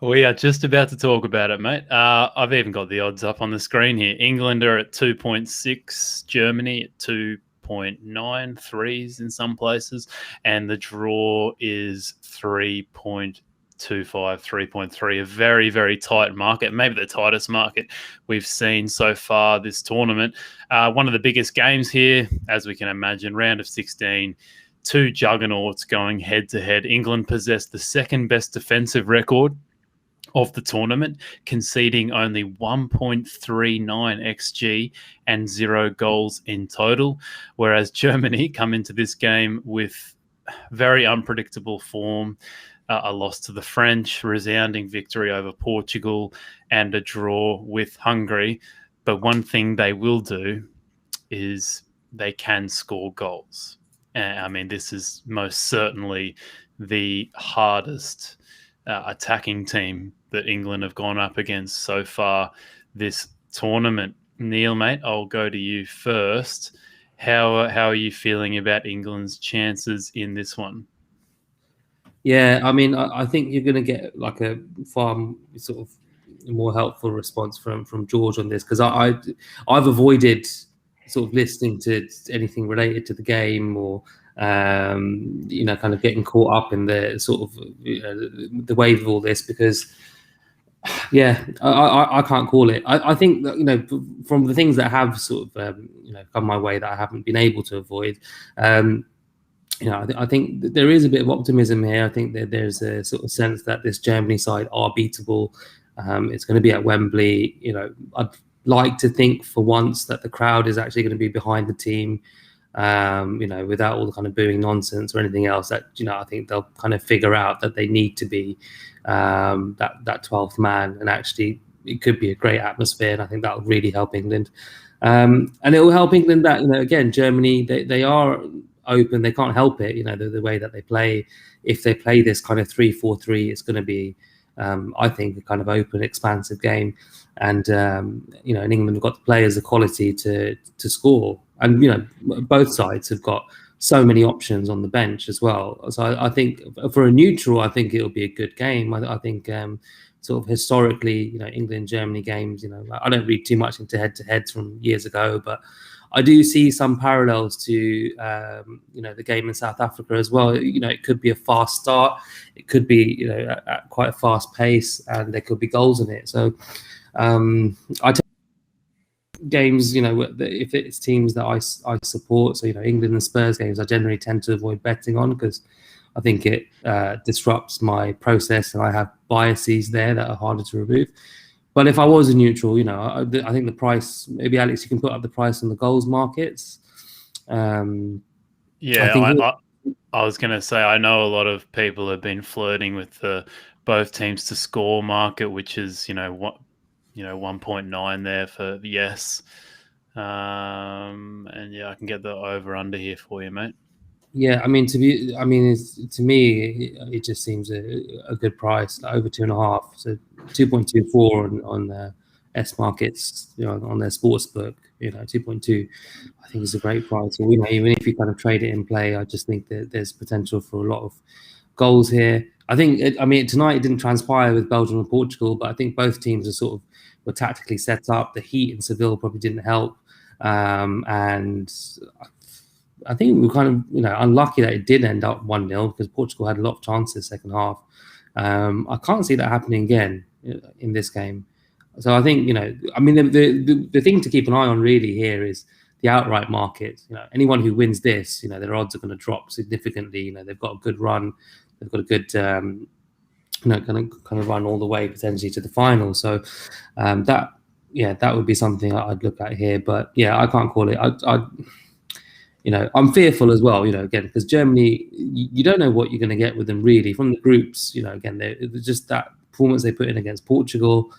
We are just about to talk about it, mate. I've even got the odds up on the screen here. England are at 2.6, Germany at 2.9, threes in some places, and the draw is 3.25, 3.3, a very, very tight market, maybe the tightest market we've seen so far this tournament. One of the biggest games here, as we can imagine, round of 16, 2 juggernauts going head-to-head. England possessed the second best defensive record of the tournament, conceding only 1.39 xG and 0 goals in total, whereas Germany come into this game with very unpredictable form, a loss to the French, resounding victory over Portugal, and a draw with Hungary. But one thing they will do is they can score goals. I mean, this is most certainly the hardest attacking team that England have gone up against so far this tournament. Neel, mate, I'll go to you first. How are you feeling about England's chances in this one? Yeah, I mean, I think you're going to get like a far sort of more helpful response from George on this, because I've avoided sort of listening to anything related to the game, or kind of getting caught up in the sort of the wave of all this, because I can't call it. I think that, from the things that have sort of come my way that I haven't been able to avoid. I think that there is a bit of optimism here. I think that there's a sort of sense that this Germany side are beatable. It's going to be at Wembley. I'd like to think for once that the crowd is actually going to be behind the team, without all the kind of booing nonsense or anything else. That I think they'll kind of figure out that they need to be that 12th man, and actually it could be a great atmosphere, and I think that will really help England. And it will help England that again, Germany, they are open. They can't help it. The way that they play. If they play this kind of 3-4-3, it's going to be, I think, a kind of open, expansive game. And and England have got the players, the quality to score. And both sides have got so many options on the bench as well. So I think for a neutral, I think it'll be a good game. I think sort of historically, England Germany games. I don't read too much into head-to-heads from years ago, but I do see some parallels to the game in South Africa as well. It could be a fast start, it could be at quite a fast pace, and there could be goals in it. So I take games, if it's teams that I support. So England and Spurs games, I generally tend to avoid betting on, because I think it disrupts my process, and I have biases there that are harder to remove. But if I was a neutral, I think the price, maybe Alex, you can put up the price on the goals markets. I was going to say, I know a lot of people have been flirting with the both teams to score market, which is 1.9 there for yes. And I can get the over under here for you, mate. Yeah, to me, it just seems a good price, like over 2.5. So 2.24 on S markets, on their sports book. 2.2, I think is a great price. So, even if you kind of trade it in play, I just think that there's potential for a lot of goals here. I think, tonight it didn't transpire with Belgium and Portugal, but I think both teams were tactically set up. The heat in Seville probably didn't help, and I think we were kind of unlucky that it did end up 1-0, because Portugal had a lot of chances second half. I can't see that happening again in this game. So I think the thing to keep an eye on really here is the outright market. Anyone who wins this, their odds are going to drop significantly. They've got a good run, they've got a good kind of run all the way potentially to the final. So that would be something I'd look at here. But I can't call it. I'm fearful as well, again, because Germany, you don't know what you're going to get with them really from the groups. Again, there's just that performance they put in against Portugal.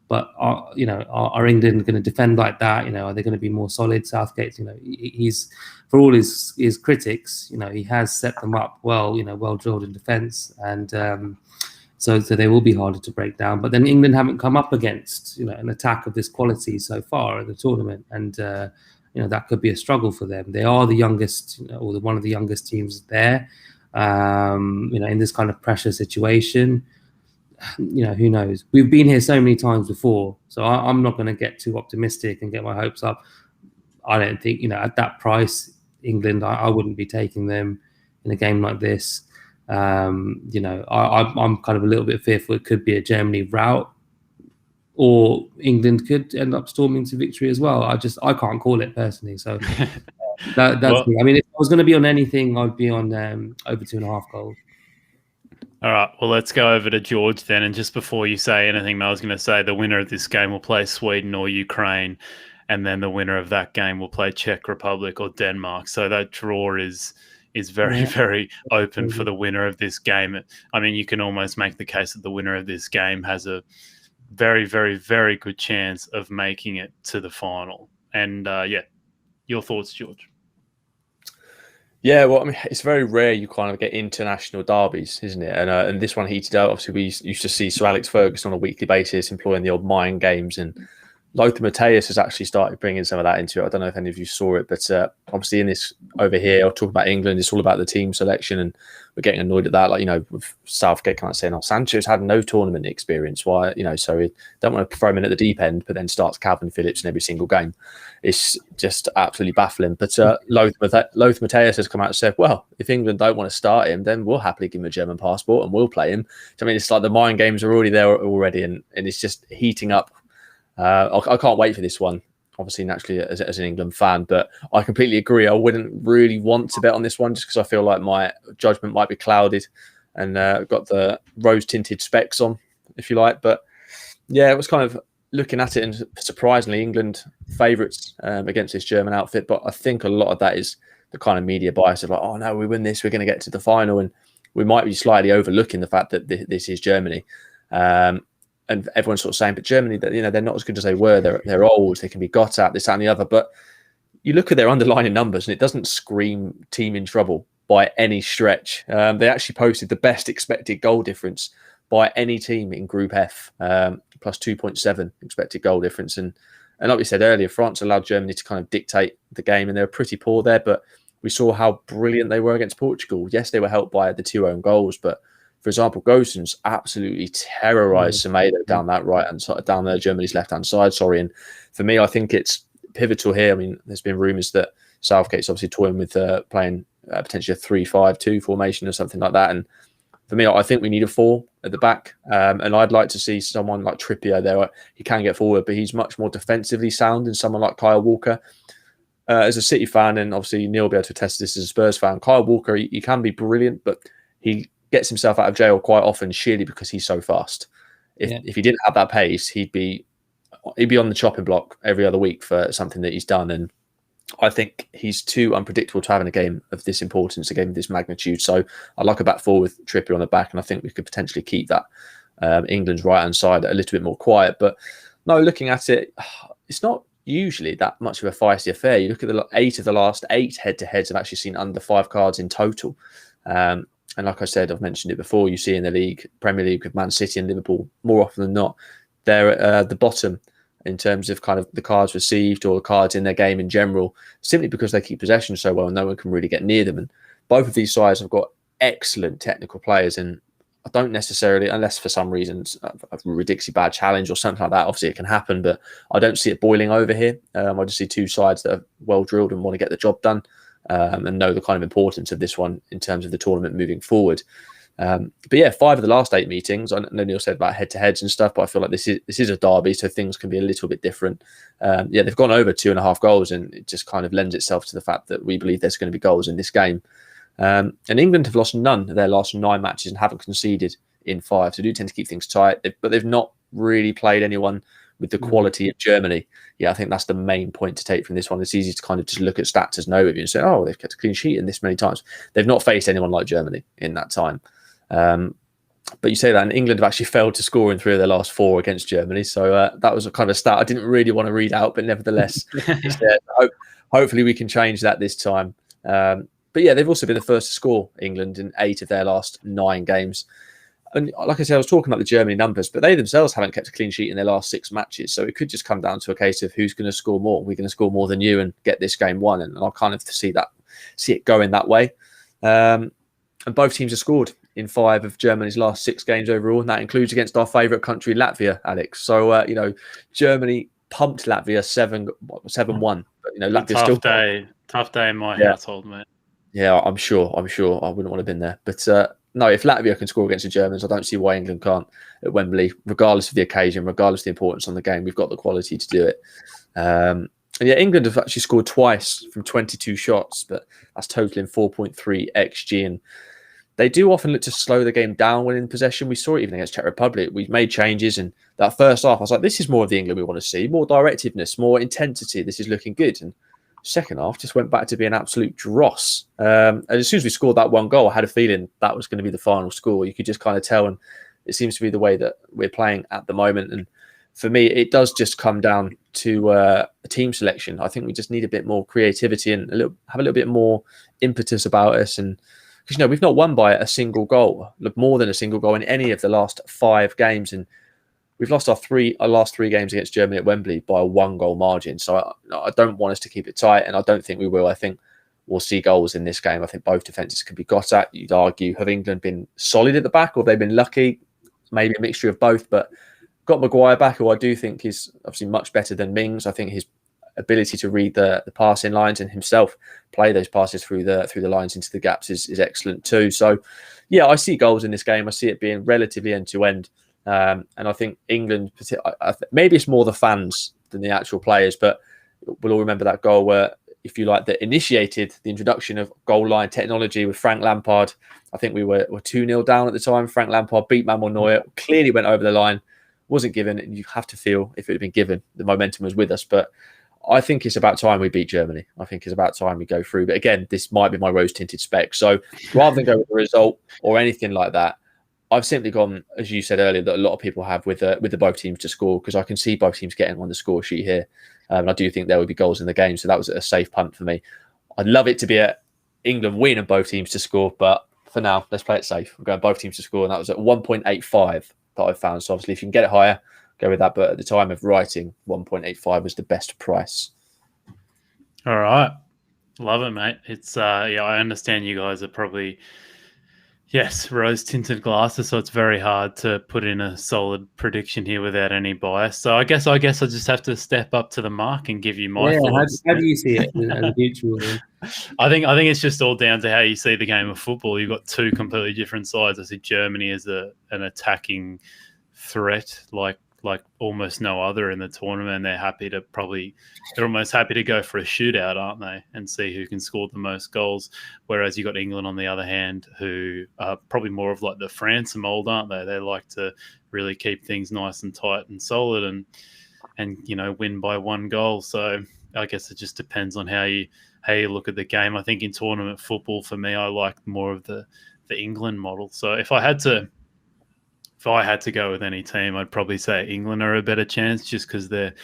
But are England going to defend like that? Are they going to be more solid? Southgate, he's, for all his critics, he has set them up well, well drilled in defence, and so they will be harder to break down. But then England haven't come up against an attack of this quality so far in the tournament, and that could be a struggle for them. They are the youngest, or one of the youngest teams there. In this kind of pressure situation. Who knows? We've been here so many times before, so I'm not going to get too optimistic and get my hopes up. I don't think, at that price, England, I wouldn't be taking them in a game like this. I'm kind of a little bit fearful it could be a Germany rout, or England could end up storming to victory as well. I can't call it personally. So that's me. If I was going to be on anything, I'd be on over 2.5 goals. All right, well, let's go over to George then. And just before you say anything, I was going to say the winner of this game will play Sweden or Ukraine, and then the winner of that game will play Czech Republic or Denmark. So that draw is very, very open for the winner of this game. I mean, you can almost make the case that the winner of this game has a very, very, very good chance of making it to the final. And your thoughts, George? Yeah, well, I mean, it's very rare you kind of get international derbies, isn't it? And this one heated up. Obviously, we used to see Sir Alex Ferguson on a weekly basis employing the old mind games, and Lothar Matthäus has actually started bringing some of that into it. I don't know if any of you saw it, but obviously in this over here, I'll talk about England. It's all about the team selection, and we're getting annoyed at that. Like, with Southgate kind of saying, "Oh, Sancho's had no tournament experience. Why?" So we don't want to throw him in at the deep end, but then starts Calvin Phillips in every single game. It's just absolutely baffling. But Lothar Matthäus has come out and said, "Well, if England don't want to start him, then we'll happily give him a German passport and we'll play him." So, I mean, it's like the mind games are already there already, and it's just heating up. I can't wait for this one, obviously, naturally, as an England fan, but I completely agree. I wouldn't really want to bet on this one just because I feel like my judgment might be clouded and got the rose-tinted specs on, if you like. But yeah, it was kind of looking at it, and surprisingly, England favourites against this German outfit. But I think a lot of that is the kind of media bias of like, oh no, we win this, we're going to get to the final, and we might be slightly overlooking the fact that this is Germany. And everyone's sort of saying, but Germany, they're not as good as they were. They're old. They can be got at, this, that, and the other. But you look at their underlying numbers, and it doesn't scream team in trouble by any stretch. They actually posted the best expected goal difference by any team in Group F, plus 2.7 expected goal difference. And like we said earlier, France allowed Germany to kind of dictate the game, and they were pretty poor there. But we saw how brilliant they were against Portugal. Yes, they were helped by the 2 own goals, but for example, Gosens absolutely terrorised Semedo down that right-hand side, down Germany's left-hand side. And for me, I think it's pivotal here. I mean, there's been rumours that Southgate's obviously toying with playing potentially a 3-5-2 formation or something like that. And for me, I think we need a 4 at the back. And I'd like to see someone like Trippier there. He can get forward, but he's much more defensively sound than someone like Kyle Walker. As a City fan, and obviously Neil will be able to attest this as a Spurs fan, Kyle Walker, he can be brilliant, but he gets himself out of jail quite often, sheerly because he's so fast. If he didn't have that pace, he'd be on the chopping block every other week for something that he's done. And I think he's too unpredictable to have in a game of this importance, a game of this magnitude. So I like a back four with Trippier on the back, and I think we could potentially keep that England's right-hand side a little bit more quiet. But no, looking at it, it's not usually that much of a feisty affair. You look at the 8 of the last 8 head-to-heads have actually seen under 5 cards in total. And like I said, I've mentioned it before, you see in the league, Premier League with Man City and Liverpool, more often than not, they're at the bottom in terms of kind of the cards received or the cards in their game in general, simply because they keep possession so well, no one can really get near them. And both of these sides have got excellent technical players, and I don't necessarily, unless for some reasons a ridiculously bad challenge or something like that, obviously it can happen, but I don't see it boiling over here. I just see 2 sides that are well drilled and want to get the job done. And know the kind of importance of this one in terms of the tournament moving forward. But yeah, 5 of the last 8 meetings, I know Neil said about head-to-heads and stuff, but I feel like this is a derby, so things can be a little bit different. They've gone over 2.5 goals, and it just kind of lends itself to the fact that we believe there's going to be goals in this game. And England have lost none of their last 9 matches and haven't conceded in 5, so do tend to keep things tight, but they've not really played anyone with the quality of Germany. Yeah, I think that's the main point to take from this one. It's easy to kind of just look at stats as an overview and say, oh, they've kept a clean sheet in this many times. They've not faced anyone like Germany in that time. But you say that, and England have actually failed to score in 3 of their last 4 against Germany. So that was a kind of a stat I didn't really want to read out, but nevertheless, hopefully we can change that this time. But yeah, they've also been the first to score, England, in 8 of their last 9 games. And like I said, I was talking about the Germany numbers, but they themselves haven't kept a clean sheet in their last 6 matches. So it could just come down to a case of who's going to score more. We're going to score more than you and get this game won. And I kind of see it going that way. And both teams have scored in 5 of Germany's last 6 games overall. And that includes against our favourite country, Latvia, Alex. So, Germany pumped Latvia 7-1. But, Latvia tough day in my household, mate. Yeah, I'm sure. I wouldn't want to have been there. But no, if Latvia can score against the Germans, I don't see why England can't at Wembley, regardless of the occasion, regardless of the importance on the game. We've got the quality to do it. And yeah, England have actually scored twice from 22 shots, but that's totaling 4.3 XG. And they do often look to slow the game down when in possession. We saw it even against Czech Republic. We made changes, and that first half, I was like, this is more of the England we want to see, more directiveness, more intensity. This is looking good. And second half just went back to be an absolute dross. And as soon as we scored that one goal, I had a feeling that was going to be the final score. You could just kind of tell, and it seems to be the way that we're playing at the moment. And for me, it does just come down to a team selection. I think we just need a bit more creativity and have a little bit more impetus about us. And because we've not won by a single goal, more than a single goal in any of the last 5 games, and we've lost our last three games against Germany at Wembley by a 1-goal margin. So I don't want us to keep it tight, and I don't think we will. I think we'll see goals in this game. I think both defences can be got at. You'd argue, have England been solid at the back, or have they been lucky? Maybe a mixture of both, but got Maguire back, who I do think is obviously much better than Mings. I think his ability to read the passing lines and himself play those passes through the lines into the gaps is excellent too. So, yeah, I see goals in this game. I see it being relatively end to end, and I think England, maybe it's more the fans than the actual players, but we'll all remember that goal where, if you like, that initiated the introduction of goal line technology with Frank Lampard. I think we were 2-0 down at the time. Frank Lampard beat Manuel Neuer, clearly went over the line, wasn't given, and you have to feel if it had been given, the momentum was with us. But I think it's about time we beat Germany. I think it's about time we go through. But again, this might be my rose-tinted spec. So rather than go with the result or anything like that, I've simply gone, as you said earlier, that a lot of people have with the both teams to score, because I can see both teams getting on the score sheet here. And I do think there will be goals in the game. So that was a safe punt for me. I'd love it to be a England win and both teams to score. But for now, let's play it safe. We're going both teams to score. And that was at 1.85 that I found. So obviously, if you can get it higher, go with that. But at the time of writing, 1.85 was the best price. All right. Love it, mate. It's I understand you guys are probably, yes, rose-tinted glasses, so it's very hard to put in a solid prediction here without any bias. So I guess I just have to step up to the mark and give you my thoughts. How do you see it as a neutral? I think it's just all down to how you see the game of football. You've got two completely different sides. I see Germany as an attacking threat, like almost no other in the tournament. They're almost happy to go for a shootout, aren't they, and see who can score the most goals. Whereas you got England on the other hand, who are probably more of like the France mold, aren't they? They like to really keep things nice and tight and solid, and win by 1 goal. So I guess it just depends on how you look at the game. I think in tournament football, for me, I like more of the England model. So if I had to go with any team, I'd probably say England are a better chance, just because they're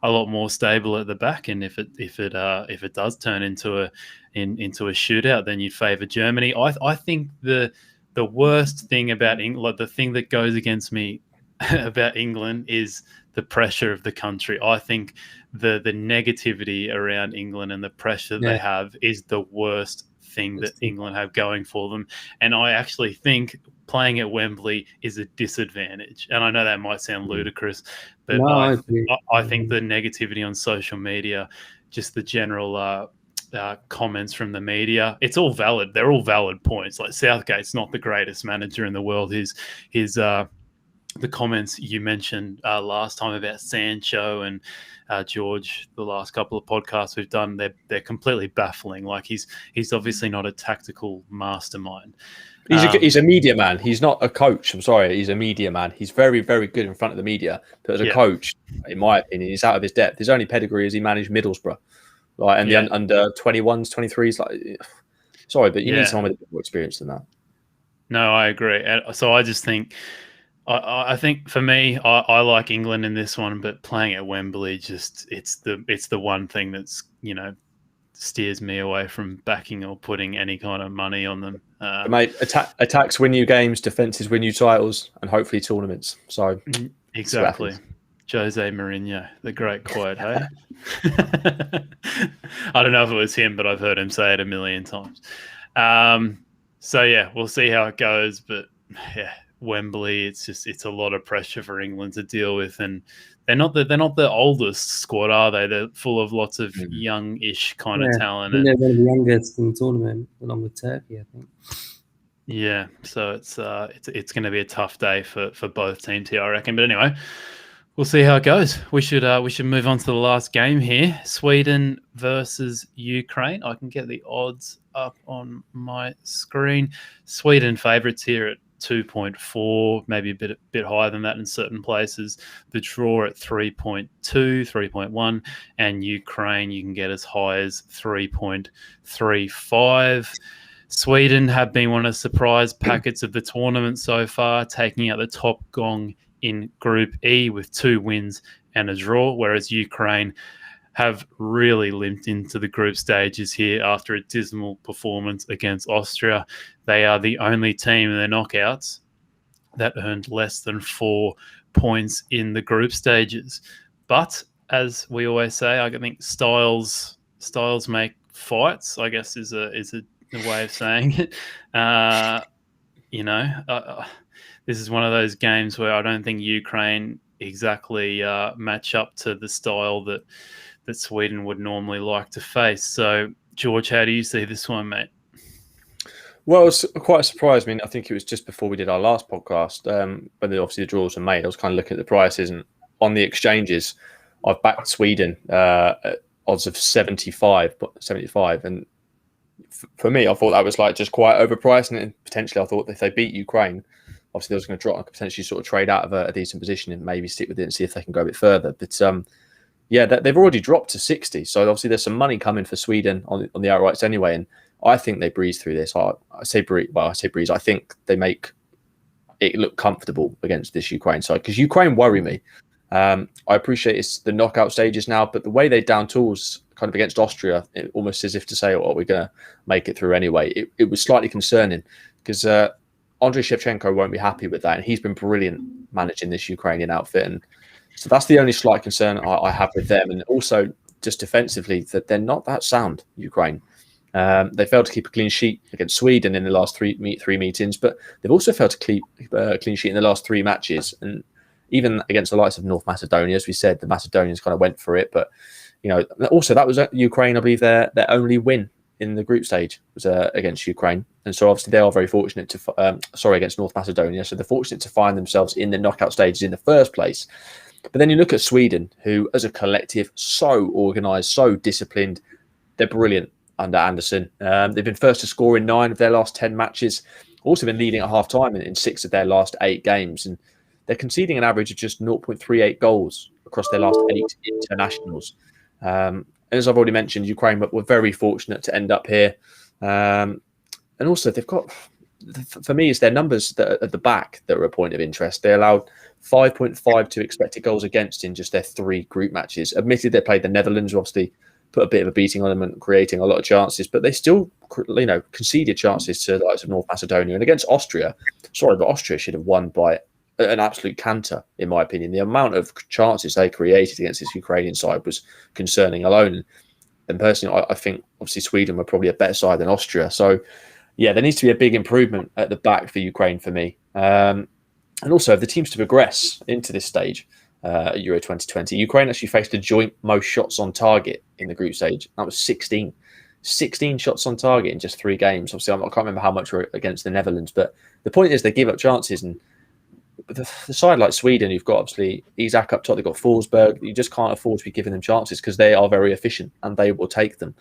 a lot more stable at the back. And if it does turn into a shootout, then you'd favour Germany. I think the worst thing about England, the thing that goes against me about England, is the pressure of the country. I think the negativity around England and the pressure they have is the worst thing that England have going for them. And I actually think playing at Wembley is a disadvantage. And I know that might sound ludicrous, but I think the negativity on social media, just the general comments from the media, it's all valid. They're all valid points. Like, Southgate's not the greatest manager in the world. The comments you mentioned last time about Sancho and George, the last couple of podcasts we've done, they're completely baffling. Like, he's obviously not a tactical mastermind. He's a media man. He's not a coach. I'm sorry. He's a media man. He's very, very good in front of the media. But as a coach, in my opinion, he's out of his depth. His only pedigree is he managed Middlesbrough, and the under 21s, 23s. Like, sorry, but you need someone with a bit more experience than that. No, I agree. So I just think, I think for me, I like England in this one, but playing at Wembley, just it's the one thing that's steers me away from backing or putting any kind of money on them. Mate, attacks win you games, defenses win you titles, and hopefully tournaments. So exactly, Jose Mourinho, the great quote. Hey, I don't know if it was him, but I've heard him say it a million times. So yeah, we'll see how it goes, but yeah. Wembley, it's a lot of pressure for England to deal with, and they're not the oldest squad, are they? They're full of lots of young-ish kind of talent. I think they're one of the youngest in the tournament, along with Turkey, I think. Yeah, so it's going to be a tough day for both teams here, I reckon. But anyway, We'll see how it goes. We should move on to the last game here. Sweden versus Ukraine. I can get the odds up on my screen. Sweden favourites here at 2.4, maybe a bit higher than that in certain places. The draw at 3.2, 3.1, and Ukraine you can get as high as 3.35. Sweden have been one of the surprise packets of the tournament so far, taking out the top gong in Group E with 2 wins and a draw, whereas Ukraine have really limped into the group stages here after a dismal performance against Austria. They are the only team in the knockouts that earned less than 4 points in the group stages. But as we always say, I think styles make fights, I guess is a way of saying it. This is one of those games where I don't think Ukraine exactly match up to the style that Sweden would normally like to face. So, George, how do you see this one, mate? Well, it was quite a surprise. I mean, I think it was just before we did our last podcast, when obviously the draws were made. I was kind of looking at the prices, and on the exchanges, I've backed Sweden at odds of 75, and for me, I thought that was like just quite overpriced, and potentially I thought if they beat Ukraine, obviously they was going to drop and potentially sort of trade out of a decent position and maybe stick with it and see if they can go a bit further. But they've already dropped to 60, so obviously there's some money coming for Sweden on the outrights anyway, and I think they breeze through this. I say breeze. I think they make it look comfortable against this Ukraine side, because Ukraine worry me. I appreciate it's the knockout stages now, but the way they down tools kind of against Austria, almost as if to say, "Oh, we're going to make it through anyway." It was slightly concerning because Andriy Shevchenko won't be happy with that, and he's been brilliant managing this Ukrainian outfit, and so that's the only slight concern I have with them. And also, just defensively, that they're not that sound, Ukraine. They failed to keep a clean sheet against Sweden in the last three meetings, but they've also failed to keep a clean sheet in the last 3 matches, and even against the likes of North Macedonia, as we said, the Macedonians kind of went for it. But also that was Ukraine, I believe, their only win in the group stage was against Ukraine, and so obviously they are very fortunate to against North Macedonia. So they're fortunate to find themselves in the knockout stages in the first place. But then you look at Sweden, who, as a collective, so organised, so disciplined. They're brilliant under Anderson. They've been first to score in 9 of their last 10 matches. Also been leading at half-time in 6 of their last 8 games. And they're conceding an average of just 0.38 goals across their last 8 internationals. And as I've already mentioned, Ukraine were very fortunate to end up here. And also, they've got, for me, it's their numbers that are at the back that are a point of interest. They allowed 5.52 expected goals against in just their 3 group matches. Admittedly, they played the Netherlands, who obviously put a bit of a beating on them and creating a lot of chances, but they still, conceded chances to the likes of North Macedonia. And against Austria, but Austria should have won by an absolute canter, in my opinion. The amount of chances they created against this Ukrainian side was concerning alone. And personally, I think obviously Sweden were probably a better side than Austria. So, yeah, there needs to be a big improvement at the back for Ukraine for me. And also, if the teams to progress into this stage, Euro 2020, Ukraine actually faced a joint most shots on target in the group stage. That was 16. 16 shots on target in just 3 games. Obviously, I can't remember how much were against the Netherlands, but the point is they give up chances. And the side like Sweden, you've got obviously Isak up top, they've got Forsberg. You just can't afford to be giving them chances because they are very efficient and they will take them.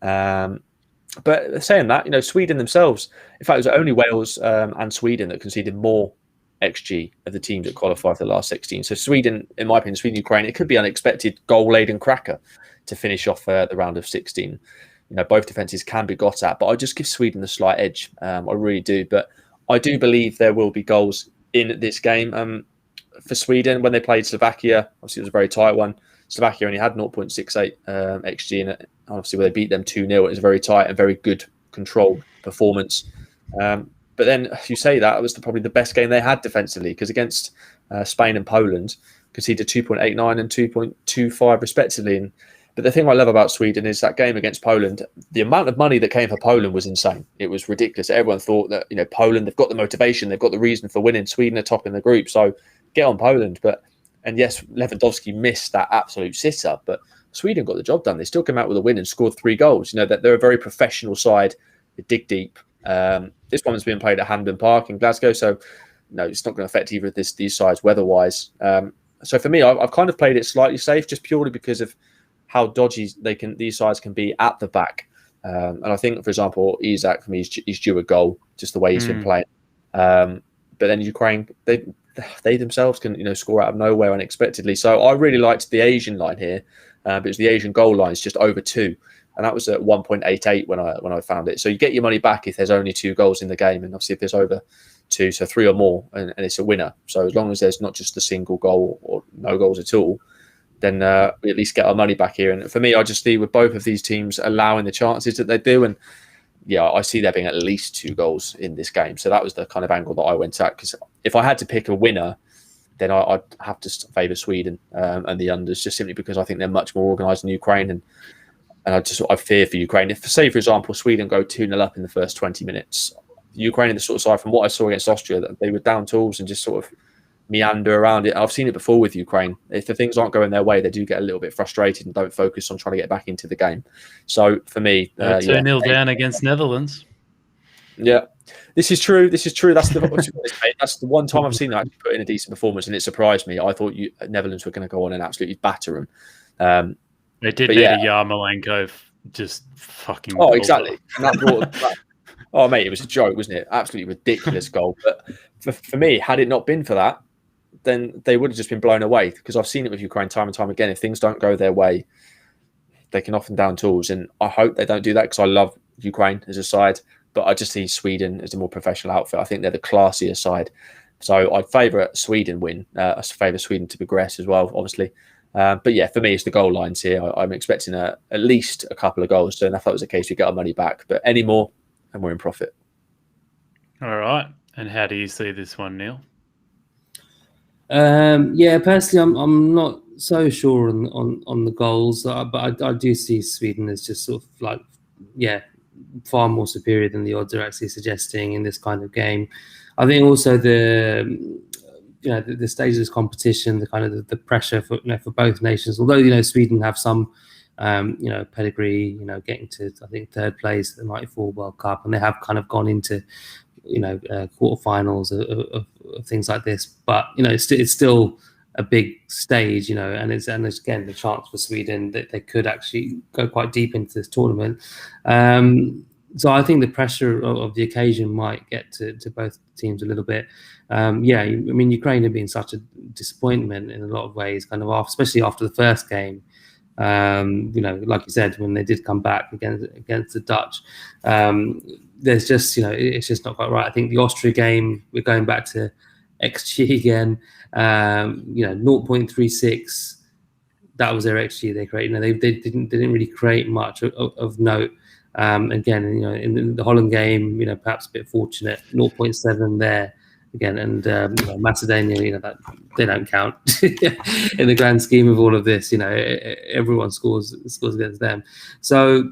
But saying that, Sweden themselves, in fact, it was only Wales and Sweden that conceded more XG of the teams that qualified for the last 16. So Sweden, in my opinion, Ukraine, it could be unexpected goal-laden cracker to finish off the round of 16. Both defences can be got at, but I just give Sweden the slight edge. I really do. But I do believe there will be goals in this game. For Sweden, when they played Slovakia, obviously it was a very tight one. Slovakia only had 0.68 XG in it. Obviously, where they beat them 2-0, it was a very tight and very good controlled performance. But then you say that it was probably the best game they had defensively, because against Spain and Poland, conceded 2.89 and 2.25 respectively. But the thing I love about Sweden is that game against Poland, the amount of money that came for Poland was insane. It was ridiculous. Everyone thought that, Poland, they've got the motivation, they've got the reason for winning. Sweden are top in the group, so get on Poland. And yes, Lewandowski missed that absolute sitter, but Sweden got the job done. They still came out with a win and scored 3 goals. That they're a very professional side. They dig deep. This one's being played at Hampden Park in Glasgow, so no, it's not going to affect either of these sides weather-wise. So for me, I've kind of played it slightly safe, just purely because of how dodgy these sides can be at the back. And I think, for example, Isak for me he's due a goal, just the way he's been playing. But then Ukraine, they themselves can score out of nowhere unexpectedly. So I really liked the Asian line here, but it was the Asian goal line is just over 2, and that was at 1.88 when I found it. So you get your money back if there's only 2 goals in the game, and obviously if there's over 2, so 3 or more, and it's a winner. So as long as there's not just a single goal or no goals at all, then we at least get our money back here. And for me, I just see with both of these teams allowing the chances that they do, and yeah, I see there being at least 2 goals in this game. So that was the kind of angle that I went at, because if I had to pick a winner, then I'd have to favour Sweden and the unders, just simply because I think they're much more organised than Ukraine, and I fear for Ukraine. If, say, for example, Sweden go 2-0 up in the first 20 minutes, Ukraine are the sort of side, from what I saw against Austria, that they were down tools and just sort of meander around it. I've seen it before with Ukraine. If the things aren't going their way, they do get a little bit frustrated and don't focus on trying to get back into the game. So for me, 2-0 down against Netherlands. Yeah, this is true. That's the one time I've seen them actually put in a decent performance, and it surprised me. I thought Netherlands were going to go on and absolutely batter them. They did need a Yarmolenko just fucking. Oh, exactly. And that brought. Oh, mate, it was a joke, wasn't it? Absolutely ridiculous goal. But for me, had it not been for that, then they would have just been blown away, because I've seen it with Ukraine time and time again. If things don't go their way, they can often down tools. And I hope they don't do that, because I love Ukraine as a side. But I just see Sweden as a more professional outfit. I think they're the classier side. So I'd favour Sweden win. I favour Sweden to progress as well, obviously. But yeah, for me, it's the goal lines here. I'm expecting at least a couple of goals. So if that was the case, we get our money back. But any more, and we're in profit. All right. And how do you see this one, Neil? Yeah, personally, I'm not so sure on the goals, but I do see Sweden as just sort of like, far more superior than the odds are actually suggesting in this kind of game. I think also the stage of this competition, the kind of the pressure for both nations. Although Sweden have some pedigree, getting to I think 3rd place at the '94 World Cup, and they have kind of gone into quarterfinals of things like this. But it's still a big stage, and it's again the chance for Sweden that they could actually go quite deep into this tournament. So I think the pressure of the occasion might get to both teams a little bit. Ukraine have been such a disappointment in a lot of ways, kind of especially after the first game. Like you said, when they did come back against the Dutch, there's just it's just not quite right. I think the Austria game, we're going back to XG again. 0.36. That was their XG they created. They didn't really create much of note. Again, in the Holland game, perhaps a bit fortunate. 0.7 there again, and Macedonia, that they don't count in the grand scheme of all of this. Everyone scores against them. So,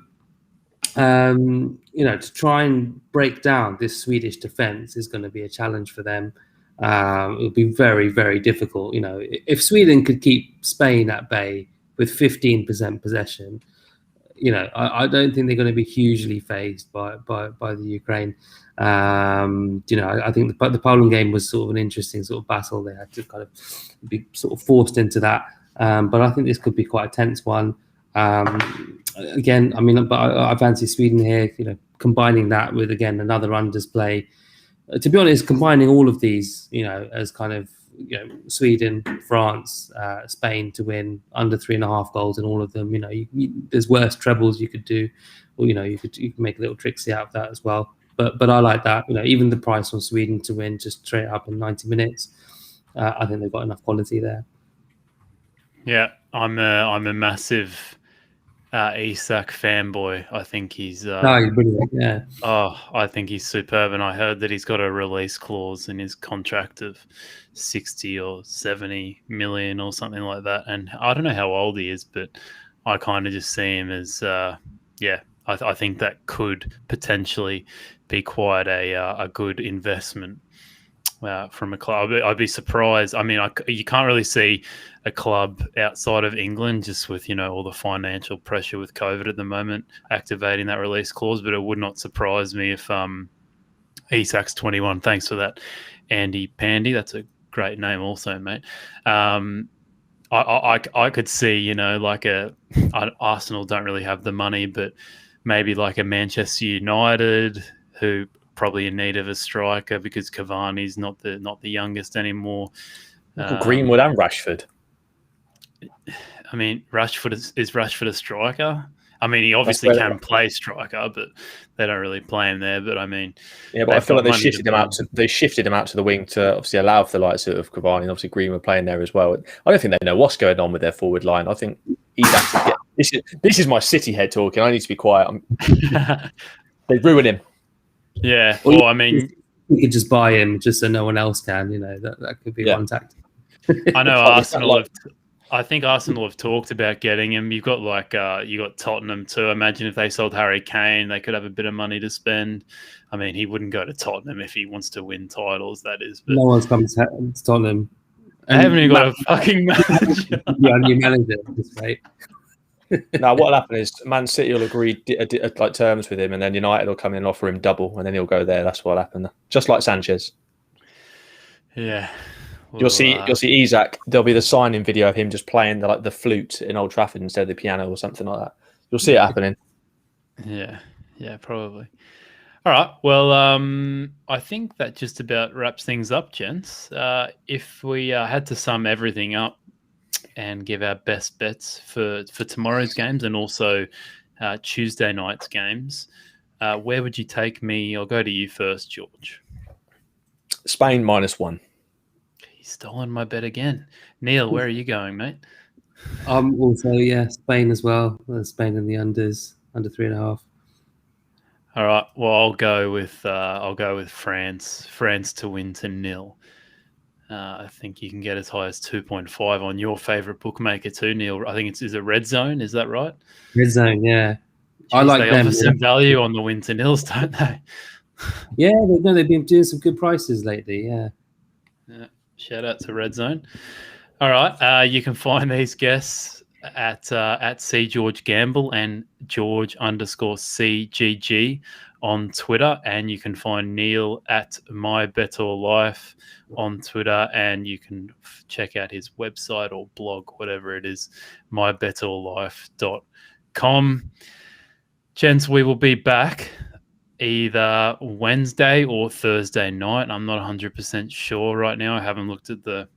to try and break down this Swedish defense is going to be a challenge for them. It'll be very, very difficult. If Sweden could keep Spain at bay with 15% possession, I don't think they're going to be hugely phased by the Ukraine. I think the Poland game was sort of an interesting sort of battle. They had to kind of be sort of forced into that. But I think this could be quite a tense one. Again, but I fancy Sweden here. Combining that with again another unders play. To be honest, combining all of these, as kind of Sweden, France, Spain to win under 3.5 goals in all of them. There's worse trebles you could do, or you could make a little tricksy out of that as well. But I like that. Even the price on Sweden to win just straight up in 90 minutes. I think they've got enough quality there. Yeah, I'm a massive Isak fanboy. I think he's he's brilliant. Yeah. I think he's superb, and I heard that he's got a release clause in his contract of 60 or 70 million or something like that. And I don't know how old he is, but I kind of just see him as I think that could potentially be quite a good investment from a club. I'd be surprised. You can't really see a club outside of England, just with all the financial pressure with COVID at the moment, activating that release clause. But it would not surprise me if Isak's 21. Thanks for that, Andy Pandy. That's a great name, also, mate. I could see, Arsenal don't really have the money, but maybe like a Manchester United who probably in need of a striker because Cavani's not the youngest anymore. Greenwood and Rashford. I mean, Rashford is Rashford a striker? I mean, he obviously can play striker, but they don't really play him there. But I mean, yeah, but I feel like they shifted him out. They shifted him out to the wing to obviously allow for the likes of Cavani and obviously Greenwood playing there as well. I don't think they know what's going on with their forward line. I think he's actually this is my City head talking. I need to be quiet. They ruin him. Yeah. Well, I mean, we could just buy him just so no one else can. That could be one tactic. I know Arsenal. I think Arsenal have talked about getting him. You've got you got Tottenham too. Imagine if they sold Harry Kane, they could have a bit of money to spend. I mean, he wouldn't go to Tottenham if he wants to win titles. That is, but no one's coming to Tottenham. They haven't even got a fucking manager. New manager, just wait. Now, what'll happen is Man City will agree like terms with him, and then United will come in and offer him double, and then he'll go there. That's what'll happen. Just like Sanchez. Yeah. Well, you'll see Isak. There'll be the signing video of him just playing the flute in Old Trafford instead of the piano or something like that. You'll see it happening. Yeah, probably. All right. Well, I think that just about wraps things up, gents. If we had to sum everything up and give our best bets for tomorrow's games and also Tuesday night's games, where would you take me? I'll go to you first, George. Spain -1. Stolen my bet again. Neel, where are you going, mate? Also, Spain as well. Spain in the unders, under 3.5. All right. Well, I'll go with France. France to win to 0. I think you can get as high as 2.5 on your favorite bookmaker too, Neel. I think is it Red Zone? Is that right? Red Zone, yeah. Jeez, I like they them. offer some value on the win to 0s, don't they? Yeah, they've been doing some good prices lately. Yeah. Shout out to Red Zone. All right. You can find these guests at C George Gamble and George_CGG on Twitter, and you can find Neel at My Better Life on Twitter, and you can check out his website or blog, whatever it is, mybetterlife.com. Gents, we will be back either Wednesday or Thursday night. I'm not 100% sure right now. I haven't looked at the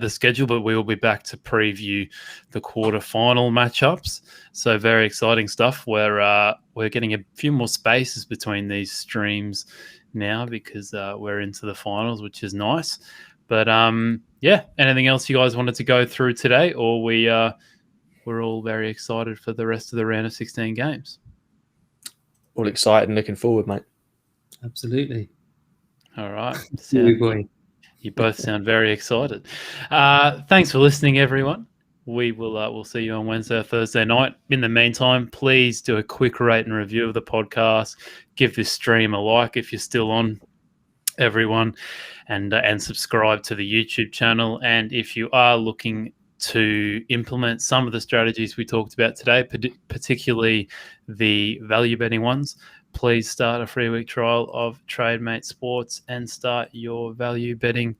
schedule, but we will be back to preview the quarterfinal matchups. So very exciting stuff. We're getting a few more spaces between these streams now because we're into the finals, which is nice. But anything else you guys wanted to go through today, or we're all very excited for the rest of the round of 16 games? All excited and looking forward, mate. Absolutely. All right. Boy. You both sound very excited. Thanks for listening, everyone. We'll see you on Wednesday or Thursday night. In the meantime, please do a quick rate and review of the podcast. Give this stream a like if you're still on, everyone, and subscribe to the YouTube channel. And if you are looking to implement some of the strategies we talked about today, particularly the value betting ones, please start a free week trial of Trademate Sports and start your value betting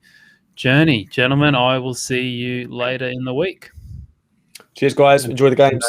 journey. Gentlemen, I will see you later in the week. Cheers, guys. Enjoy the games.